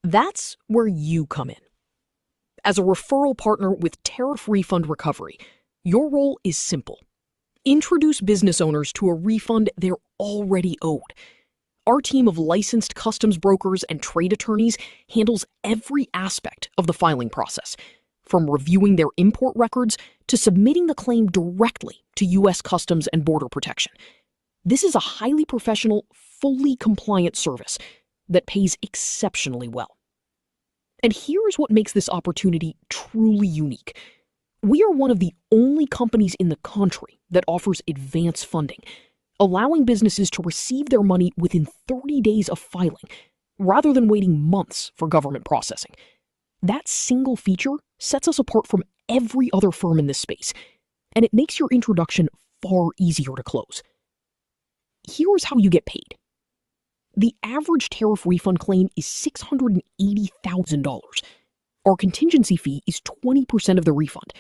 That's where you come in. As a referral partner with Tariff Refund Recovery, your role is simple. Introduce business owners to a refund they're already owed. Our team of licensed customs brokers and trade attorneys handles every aspect of the filing process, from reviewing their import records to submitting the claim directly to U.S. Customs and Border Protection. This is a highly professional, fully compliant service that pays exceptionally well. And here is what makes this opportunity truly unique. We are one of the only companies in the country that offers advance funding, allowing businesses to receive their money within 30 days of filing, rather than waiting months for government processing. That single feature sets us apart from every other firm in this space, and it makes your introduction far easier to close. Here's how you get paid. The average tariff refund claim is $680,000. Our contingency fee is 20% of the refund,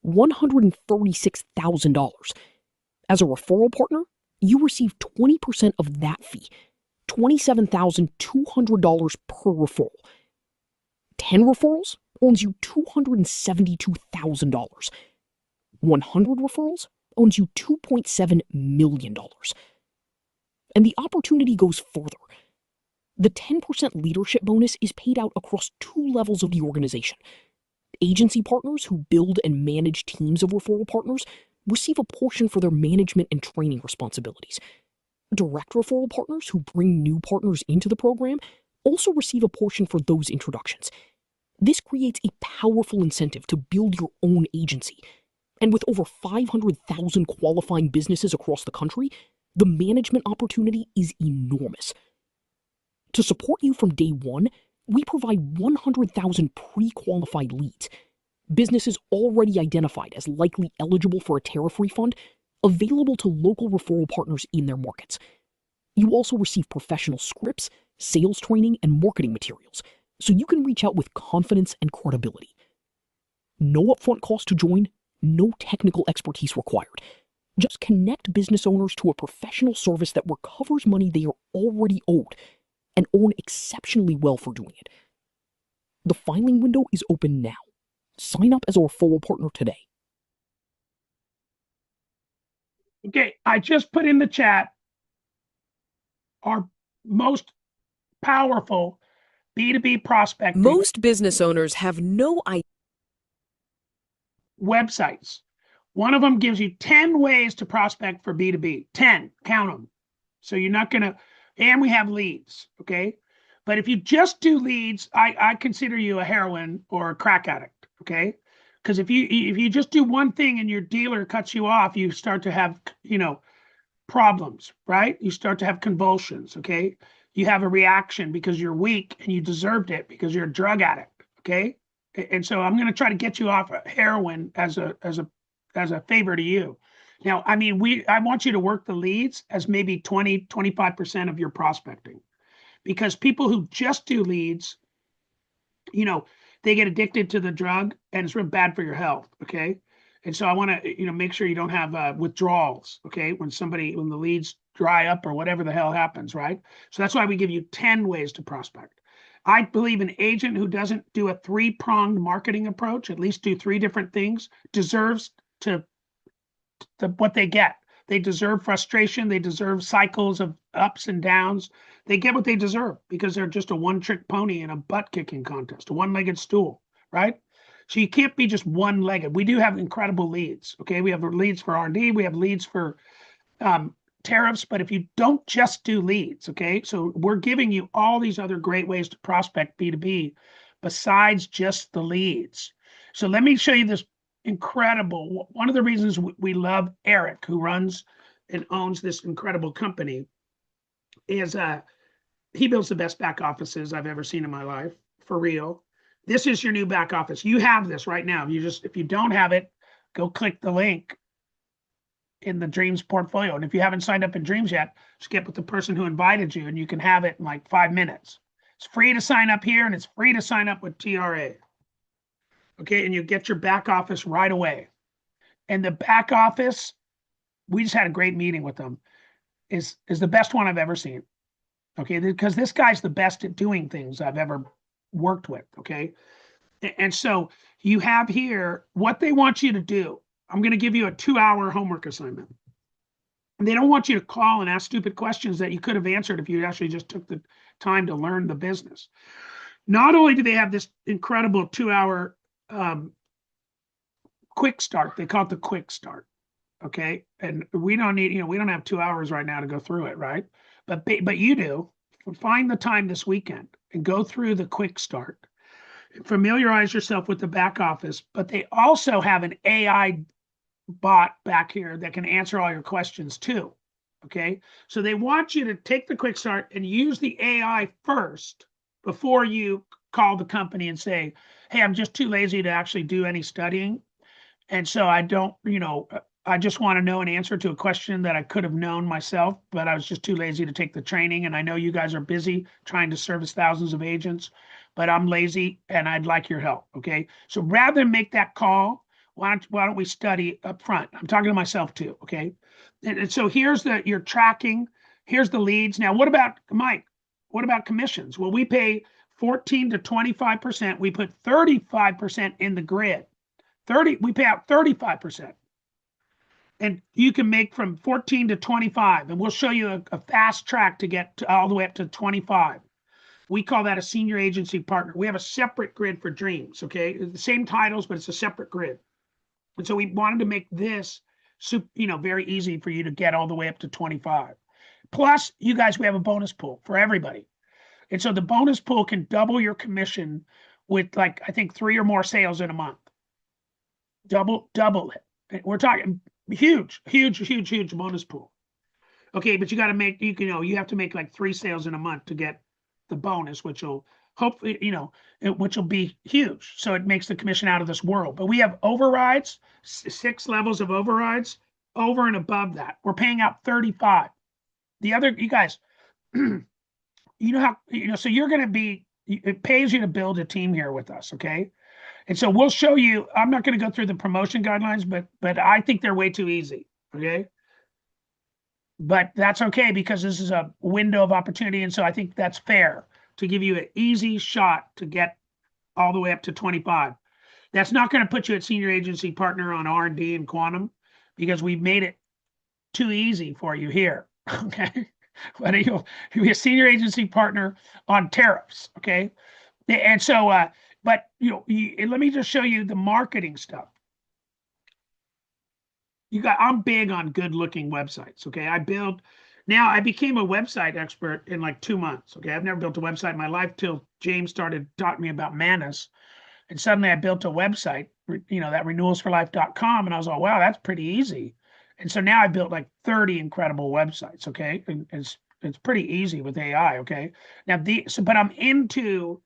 $136,000. As a referral partner, you receive 20% of that fee, $27,200 per referral. 10 referrals owns you $272,000. 100 referrals owns you $2.7 million. And the opportunity goes further. The 10% leadership bonus is paid out across two levels of the organization. Agency partners who build and manage teams of referral partners receive a portion for their management and training responsibilities. Direct referral partners who bring new partners into the program also receive a portion for those introductions. This creates a powerful incentive to build your own agency. And with over 500,000 qualifying businesses across the country, the management opportunity is enormous. To support you from day one, we provide 100,000 pre-qualified leads, businesses already identified as likely eligible for a tariff refund, available to local referral partners in their markets. You also receive professional scripts, sales training, and marketing materials, so you can reach out with confidence and credibility. No upfront cost to join, no technical expertise required. Just connect business owners to a professional service that recovers money they are already owed and earn exceptionally well for doing it. The filing window is open now. Sign up as a referral partner today. Okay, I just put in the chat our most powerful B2B prospecting Most business owners have no idea. websites. One of them gives you 10 ways to prospect for B2B. 10, count them. So you're not going to, and we have leads, okay? But if you just do leads, I consider you a heroin or a crack addict, okay? Because if you just do one thing and your dealer cuts you off, you start to have, problems, right? You start to have convulsions, okay? You have a reaction because you're weak and you deserved it because you're a drug addict, okay? And so I'm going to try to get you off heroin as a favor to you. Now, I mean, I want you to work the leads as maybe 20-25% of your prospecting, because people who just do leads, you know, they get addicted to the drug and it's real bad for your health. Okay. And so I want to, make sure you don't have withdrawals. Okay. When the leads dry up or whatever the hell happens. Right. So that's why we give you 10 ways to prospect. I believe an agent who doesn't do a 3-pronged marketing approach, at least do 3 different things, deserves what they get. They deserve frustration. They deserve cycles of ups and downs. They get what they deserve because they're just a one-trick pony in a butt-kicking contest, a one-legged stool, right? So you can't be just one-legged. We do have incredible leads, okay? We have leads for R&D. We have leads for tariffs. But if you don't just do leads, okay? So we're giving you all these other great ways to prospect B2B besides just the leads. So let me show you this incredible. One of the reasons we love Eric, who runs and owns this incredible company, is he builds the best back offices I've ever seen in my life, for real. This is your new back office. You have this right now. If you don't have it, go click the link in the Dreams portfolio. And if you haven't signed up in Dreams yet, just get with the person who invited you and you can have it in like 5 minutes. It's free to sign up here and it's free to sign up with TRA. Okay, and you get your back office right away. And the back office, we just had a great meeting with them, is the best one I've ever seen. Okay, because this guy's the best at doing things I've ever worked with. Okay, and so you have here what they want you to do. I'm going to give you a 2-hour homework assignment. And they don't want you to call and ask stupid questions that you could have answered if you actually just took the time to learn the business. Not only do they have this incredible 2-hour quick start, they call it the quick start. Okay. And we don't need, we don't have 2 hours right now to go through it. Right. But you do. Find the time this weekend and go through the quick start. Familiarize yourself with the back office, but they also have an AI bot back here that can answer all your questions too. Okay. So they want you to take the quick start and use the AI first before you call the company and say, hey, I'm just too lazy to actually do any studying. And so I don't, I just want to know an answer to a question that I could have known myself, but I was just too lazy to take the training. And I know you guys are busy trying to service thousands of agents, but I'm lazy and I'd like your help. Okay. So rather than make that call, why don't we study up front? I'm talking to myself too. Okay. And so here's your tracking. Here's the leads. Now, what about Mike? What about commissions? Well, we pay 14 to 25%. We put 35% in the grid. We pay out 35%. And you can make from 14 to 25. And we'll show you a fast track to get all the way up to 25. We call that a senior agency partner. We have a separate grid for Dreams. Okay. The same titles, but it's a separate grid. And so we wanted to make this, very easy for you to get all the way up to 25. Plus, you guys, we have a bonus pool for everybody. And so the bonus pool can double your commission with I think 3 or more sales in a month. Double it. We're talking huge bonus pool. Okay, but you got to make, you have to make like 3 sales in a month to get the bonus, which will hopefully, which will be huge. So it makes the commission out of this world. But we have overrides, 6 levels of overrides over and above that. We're paying out 35. You guys, so you're going to be, it pays you to build a team here with us. Okay. And so we'll show you, I'm not going to go through the promotion guidelines, but I think they're way too easy. Okay. But that's okay because this is a window of opportunity. And so I think that's fair to give you an easy shot to get all the way up to 25. That's not going to put you at senior agency partner on R&D and quantum because we've made it too easy for you here. Okay. But you'll be a senior agency partner on tariffs. Okay. And so, but let me just show you the marketing stuff. I'm big on good looking websites. Okay. I became a website expert in like 2 months. Okay. I've never built a website in my life till James started talking me about Manus. And suddenly I built a website, that renewalsforlife.com. And I was like, wow, that's pretty easy. And so now I built like 30 incredible websites. Okay. And it's pretty easy with AI. Okay. Now but I'm into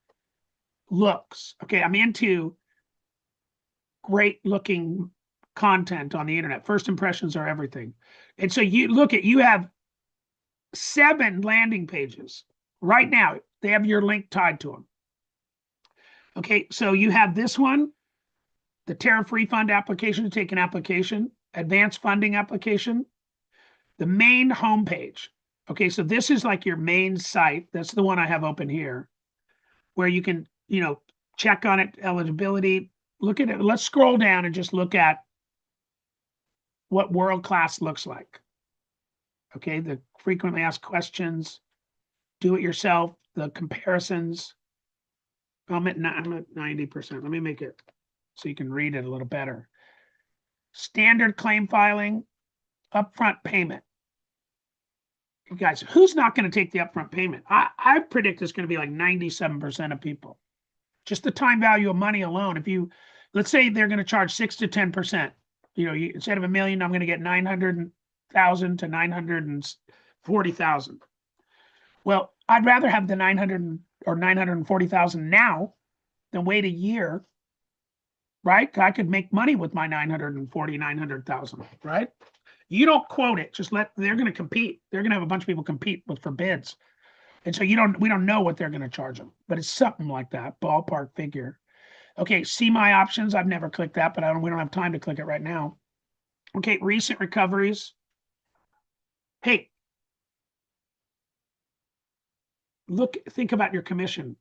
looks. Okay. I'm into great looking content on the internet. First impressions are everything. And so you have 7 landing pages right now. They have your link tied to them. Okay, so you have this one, the tariff refund application to take an application, advanced funding application, the main homepage. Okay, so this is like your main site. That's the one I have open here, where you can, check on it, eligibility, look at it. Let's scroll down and just look at what world class looks like. Okay, the frequently asked questions, do it yourself, the comparisons. I'm at 90%. Let me make it so you can read it a little better. Standard claim filing, upfront payment. You guys, who's not going to take the upfront payment? I predict it's going to be like 97% of people. Just the time value of money alone. If you, let's say they're going to charge 6 to 10%, instead of $1 million, I'm going to get 900,000 to 940,000. Well, I'd rather have the 900 or 940,000 now than wait a year, right? I could make money with my 900,000, right? You don't quote it, they're going to compete. They're going to have a bunch of people compete for bids. And so we don't know what they're going to charge them, but it's something like that, ballpark figure. Okay, see my options. I've never clicked that, but we don't have time to click it right now. Okay, recent recoveries. Hey, think about your commission.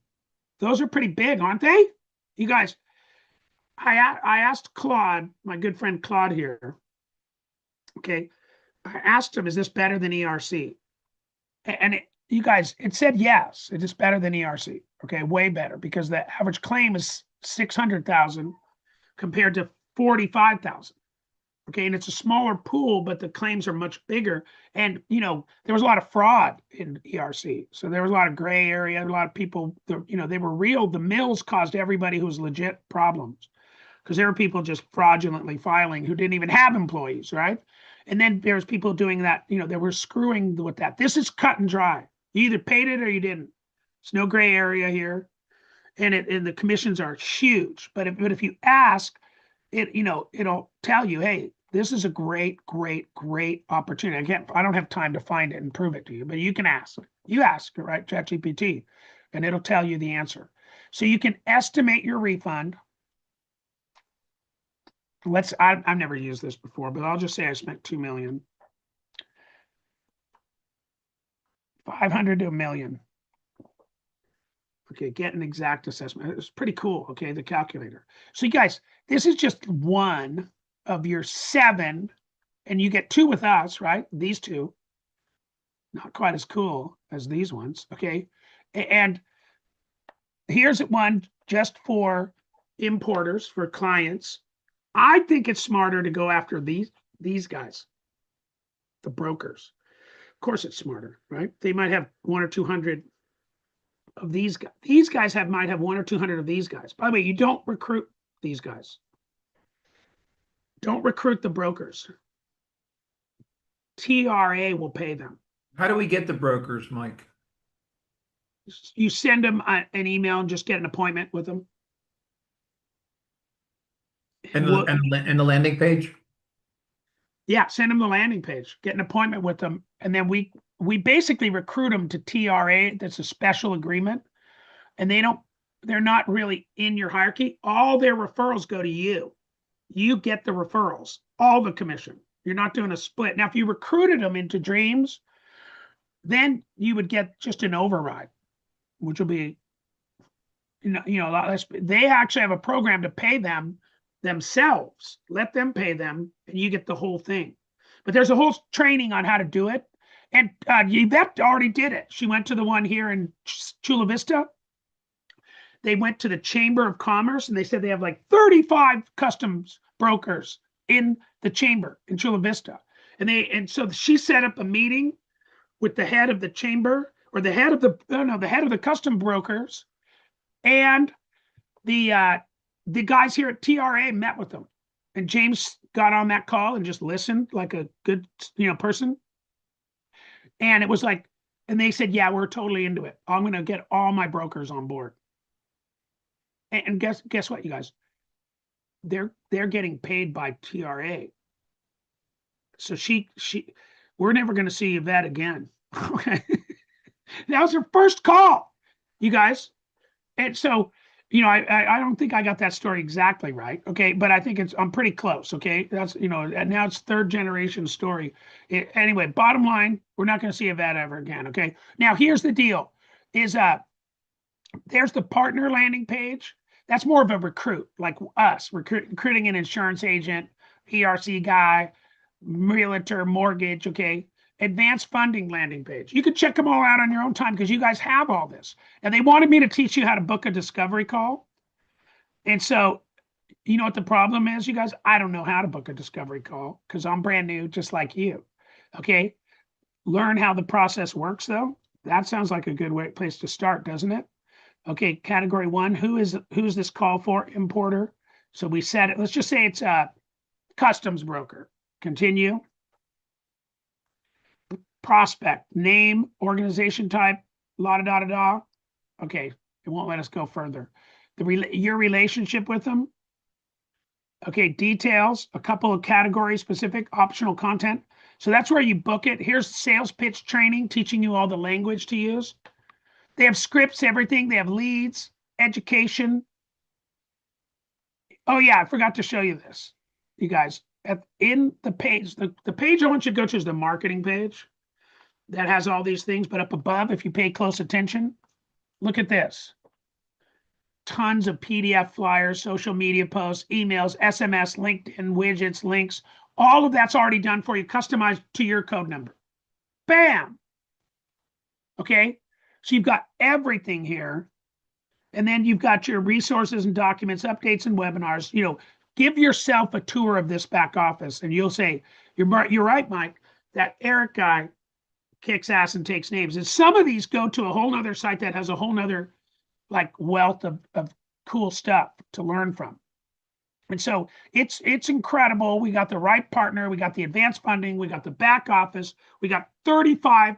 Those are pretty big, aren't they? You guys, I asked Claude, my good friend Claude here. Okay, I asked him, is this better than ERC? And you guys, it said yes, it is better than ERC. Okay, way better, because the average claim is 600,000 compared to 45,000. Okay, and it's a smaller pool, but the claims are much bigger. And there was a lot of fraud in ERC, so there was a lot of gray area. A lot of people, they were real. The mills caused everybody who was legit problems, because there were people just fraudulently filing who didn't even have employees, right? And then there's people doing that, they were screwing with that. This is cut and dry. You either paid it or you didn't. There's no gray area here. And the commissions are huge. But if you ask, it'll tell you, hey, this is a great, great, great opportunity. I don't have time to find it and prove it to you, but you can ask. You ask, right? ChatGPT, and it'll tell you the answer. So you can estimate your refund. I've never used this before, but I'll just say I spent $2 million. 500 to $1 million. Okay, get an exact assessment. It's pretty cool. Okay, the calculator. So you guys, this is just one of your 7, and you get 2 with us, right? These 2, not quite as cool as these ones. Okay, and here's one just for importers, for clients. I think it's smarter to go after these guys, the brokers. Of course, it's smarter, right? They might have 100 or 200 of these guys. These guys might have 100 or 200 of these guys. By the way, you don't recruit these guys. Don't recruit the brokers. TRA will pay them. How do we get the brokers, Mike? You send them an email and just get an appointment with them. And the landing page? Yeah, send them the landing page, get an appointment with them, and then we basically recruit them to TRA. That's a special agreement, and they're not really in your hierarchy. All their referrals go to you. You get the referrals, all the commission. You're not doing a split. Now, if you recruited them into Dreams, then you would get just an override, which will be, a lot less. They actually have a program to pay them themselves. Let them pay them, and you get the whole thing. But there's a whole training on how to do it. And Yvette already did it. She went to the one here in Chula Vista. They went to the Chamber of Commerce, and they said they have like 35 customs brokers in the chamber in Chula Vista. And so she set up a meeting with the head of the chamber, or the head of the custom brokers, and the guys here at TRA met with them. And James got on that call and just listened like a good, person. And it was like, and they said, yeah, we're totally into it. I'm going to get all my brokers on board. And guess what, you guys? they're getting paid by TRA. So we're never going to see Yvette again. Okay. That was her first call, you guys. And so, I don't think I got that story exactly right. Okay. But I think I'm pretty close. Okay. That's, and now it's third generation story. Anyway, bottom line, we're not going to see Yvette ever again. Okay. Now here's the deal is, there's the partner landing page. That's more of a recruit, like us, recruiting an insurance agent, ERC guy, realtor, mortgage, okay? Advanced funding landing page. You can check them all out on your own time because you guys have all this. And they wanted me to teach you how to book a discovery call. And so, you know what the problem is, you guys? I don't know how to book a discovery call because I'm brand new, just like you. Okay. Learn how the process works, though. That sounds like a good place to start, doesn't it? Okay, category one, who's this call for? Importer. So we set it, let's just say it's a customs broker. Continue. Prospect, name, organization type, la da da da da. Okay, it won't let us go further. Your relationship with them. Okay, details, a couple of categories, specific, optional content. So that's where you book it. Here's sales pitch training, teaching you all the language to use. They have scripts, everything. They have leads, education. Oh yeah, I forgot to show you this, you guys. In the page, the page I want you to go to is the marketing page that has all these things. But up above, if you pay close attention, look at this. Tons of PDF flyers, social media posts, emails, SMS, LinkedIn widgets, links. All of that's already done for you, customized to your code number. Bam. Okay. So you've got everything here. And then you've got your resources and documents, updates and webinars. Give yourself a tour of this back office and you'll say, you're right, Mike, that Eric guy kicks ass and takes names. And some of these go to a whole nother site that has a whole nother like wealth of cool stuff to learn from. And so it's incredible. We got the right partner. We got the advanced funding. We got the back office. We got 35%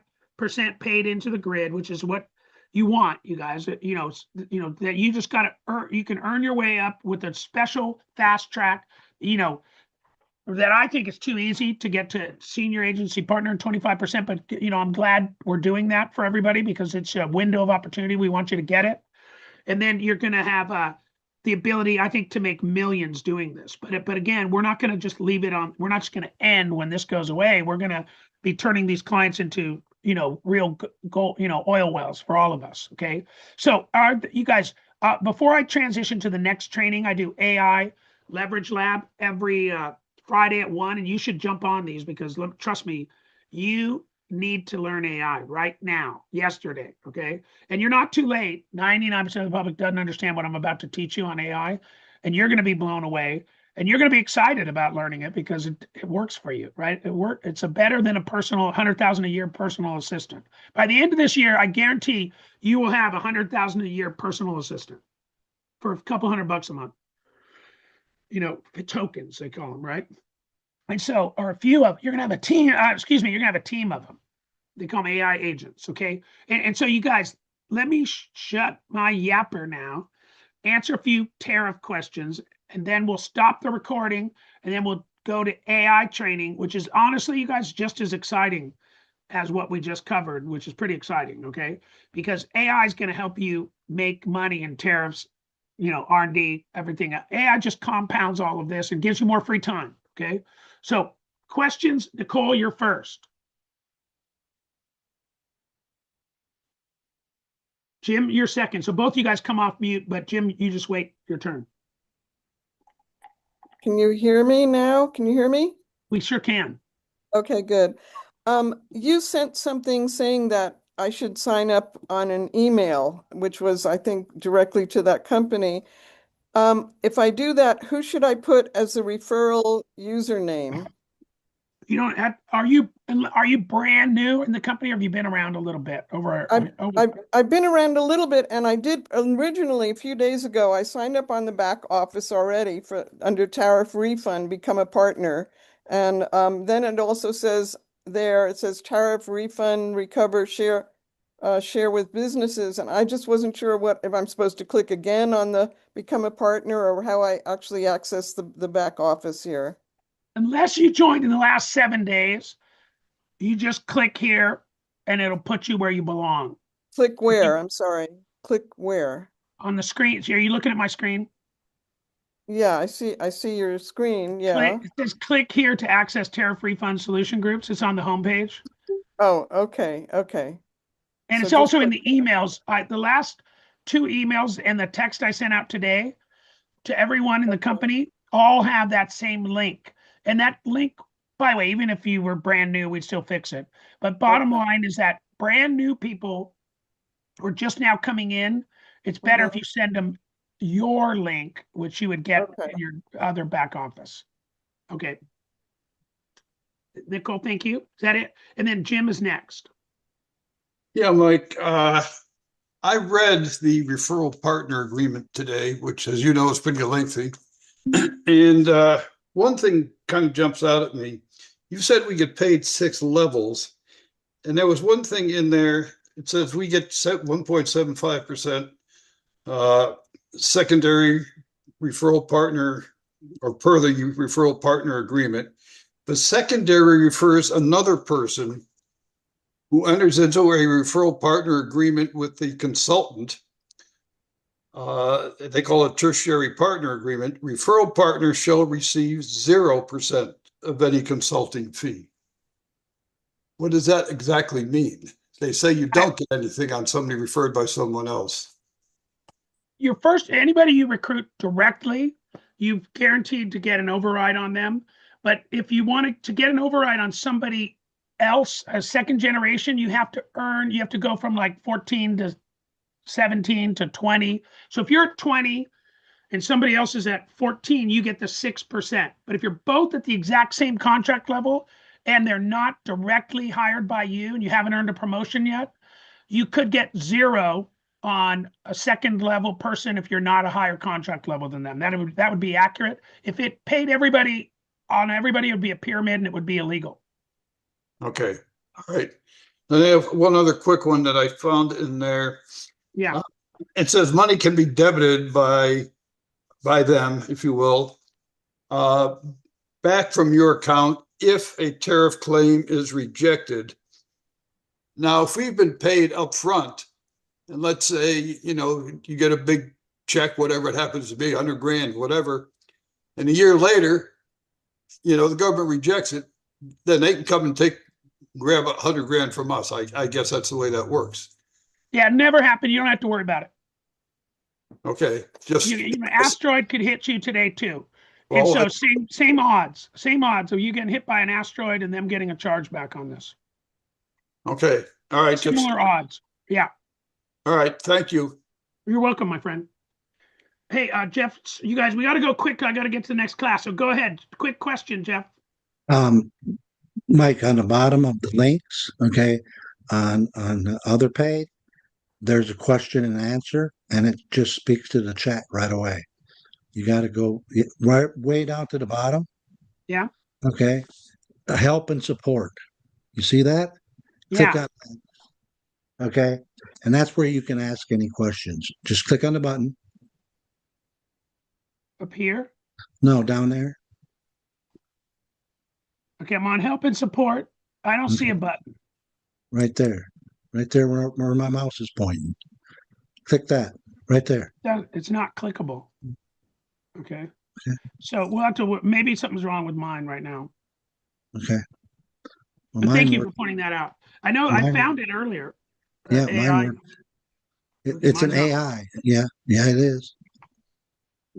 paid into the grid, which is what you want, you guys. That you just got to earn. You can earn your way up with a special fast track. That I think is too easy to get to senior agency partner and 25%. But I'm glad we're doing that for everybody because it's a window of opportunity. We want you to get it, and then you're going to have the ability, I think, to make millions doing this. But again, we're not going to just leave it on. We're not just going to end when this goes away. We're going to be turning these clients into real gold, oil wells for all of us. Okay. So you guys, before I transition to the next training, I do AI Leverage Lab every Friday at 1, and you should jump on these because trust me, you need to learn AI right now, yesterday, okay? And you're not too late. 99% of the public doesn't understand what I'm about to teach you on AI, and you're going to be blown away, and you're going to be excited about learning it because it works for you, right? It's better than a personal 100,000 a year personal assistant. By the end of this year, I guarantee you will have 100,000 a year personal assistant for a couple $100 a month. Tokens they call them, right? And so, or a few of you're gonna have a team. You're gonna have a team of them. They call them AI agents, okay? And so, you guys, let me shut my yapper now. Answer a few tariff questions, and then we'll stop the recording, and then we'll go to AI training, which is honestly, you guys, just as exciting as what we just covered, which is pretty exciting, okay? Because AI is going to help you make money in tariffs, R&D, everything. AI just compounds all of this and gives you more free time, okay? So questions, Nicole, you're first. Jim, you're second. So both you guys come off mute, but Jim, you just wait your turn. Can you hear me now? Can you hear me? We sure can. Okay, good. You sent something saying that I should sign up on an email, which was, I think, directly to that company. If I do that, who should I put as the referral username? You don't have, are you brand new in the company or have you been around a little bit I've been around a little bit, and I did originally a few days ago, I signed up on the back office already for under tariff refund, become a partner. And then it also says there, it says tariff refund, recover, share. share with businesses, and I just wasn't sure if I'm supposed to click again on the become a partner or how I actually access the back office here. Unless you joined in the last 7 days, you just click here and it'll put you where you belong. Click where? I'm sorry. Click where? On the screen. Are you looking at my screen? Yeah, I see your screen. Yeah. It says click here to access tariff refund solution groups. It's on the homepage. Oh, okay. Okay. And So it's just also in click. the emails. The last 2 emails and the text I sent out today to everyone in the company all have that same link. And that link, by the way, even if you were brand new, we'd still fix it. But bottom Okay. line is that brand new people who are just now coming in, it's better if you send them your link, which you would get Okay. in your other back office. Okay. Nicole, thank you. Is that it? And then Jim is next. Yeah, Mike, I read the referral partner agreement today, which, as you know, is pretty lengthy. And one thing kind of jumps out at me. You said we get paid 6 levels, and there was one thing in there. It says we get 1.75% secondary referral partner, or per the referral partner agreement. The secondary refers another person who enters into a referral partner agreement with the consultant. They call it tertiary partner agreement. Referral partners shall receive 0% of any consulting fee. What does that exactly mean? They say you don't get anything on somebody referred by someone else. Anybody you recruit directly, you've guaranteed to get an override on them. But if you wanted to get an override on somebody else, a second generation, you have to go from like 14 to 17 to 20. So if you're at 20 and somebody else is at 14, you get the 6%. But if you're both at the exact same contract level and they're not directly hired by you and you haven't earned a promotion yet, you could get 0 on a second level person if you're not a higher contract level than them. That would be accurate. If it paid everybody on everybody, it would be a pyramid and it would be illegal. Okay. All right. Then I have one other quick one that I found in there. Yeah. It says money can be debited by them, if you will, back from your account if a tariff claim is rejected. Now, if we've been paid up front, and let's say, you get a big check, whatever it happens to be, 100 grand, whatever, and a year later, the government rejects it, then they can come and grab 100 grand from us. I guess that's the way that works. Yeah, it never happened. You don't have to worry about it. Okay, just asteroid could hit you today too. And well, so same odds of you getting hit by an asteroid and them getting a charge back on this. Okay. All right. Similar odds. Yeah. All right. Thank you. You're welcome, my friend. Hey, Jeff, you guys, we got to go quick. I got to get to the next class. So go ahead. Quick question, Jeff. Mike, on the bottom of the links, okay, on the other page, there's a question and answer, and it just speaks to the chat right away. You got to go right way down to the bottom. Yeah. Okay. Help and support. You see that? Yeah. Click on that. Okay. And that's where you can ask any questions. Just click on the button. Up here? No, down there. Okay, I'm on help and support. I don't see a button. Right there. Right there where my mouse is pointing. Click that. Right there. It's not clickable. Okay. So we'll have to, maybe something's wrong with mine right now. Okay. Well, but thank you for pointing that out. I know I found it earlier. Yeah, mine it's an AI. Yeah, it is.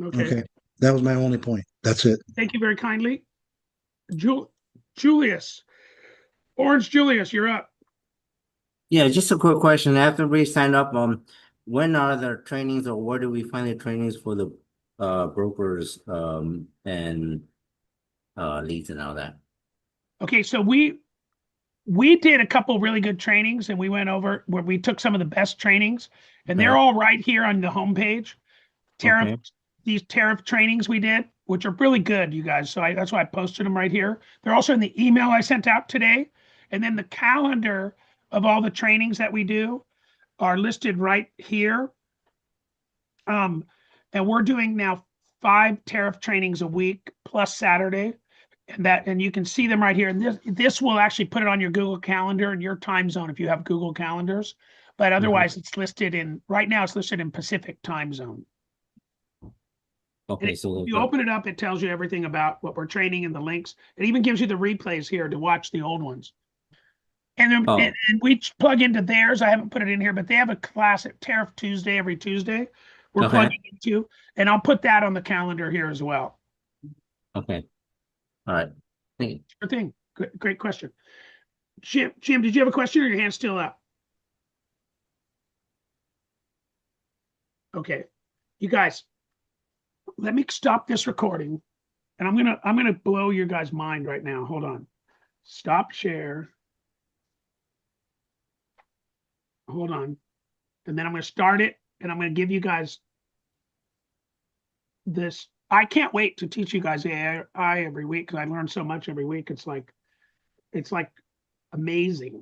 Okay. That was my only point. That's it. Thank you very kindly. Julius. Orange Julius, you're up. Yeah, just a quick question. After we sign up, when are the trainings, or where do we find the trainings for the brokers and leads and all that? Okay, so we did a couple really good trainings, and we went over where we took some of the best trainings, and they're all right here on the homepage. These tariff trainings we did, which are really good, you guys. So that's why I posted them right here. They're also in the email I sent out today, and then the calendar of all the trainings that we do are listed right here. And we're doing now 5 tariff trainings a week plus Saturday. And you can see them right here. And this will actually put it on your Google Calendar and your time zone if you have Google Calendars. But otherwise, it's listed right now it's listed in Pacific time zone. Okay, If so you open it up, it tells you everything about what we're training and the links. It even gives you the replays here to watch the old ones. And then Oh. and we plug into theirs. I haven't put it in here, but they have a class at Tariff Tuesday every Tuesday. We're Okay. plugging into, and I'll put that on the calendar here as well. Okay. All right. Thank you. Sure thing. Great question. Jim, did you have a question or your hand's still up? Okay. You guys, let me stop this recording. And I'm gonna blow your guys' mind right now. Hold on. Stop share. Hold on. And then I'm gonna start it and I'm gonna give you guys this. I can't wait to teach you guys AI every week because I learn so much every week. It's like amazing.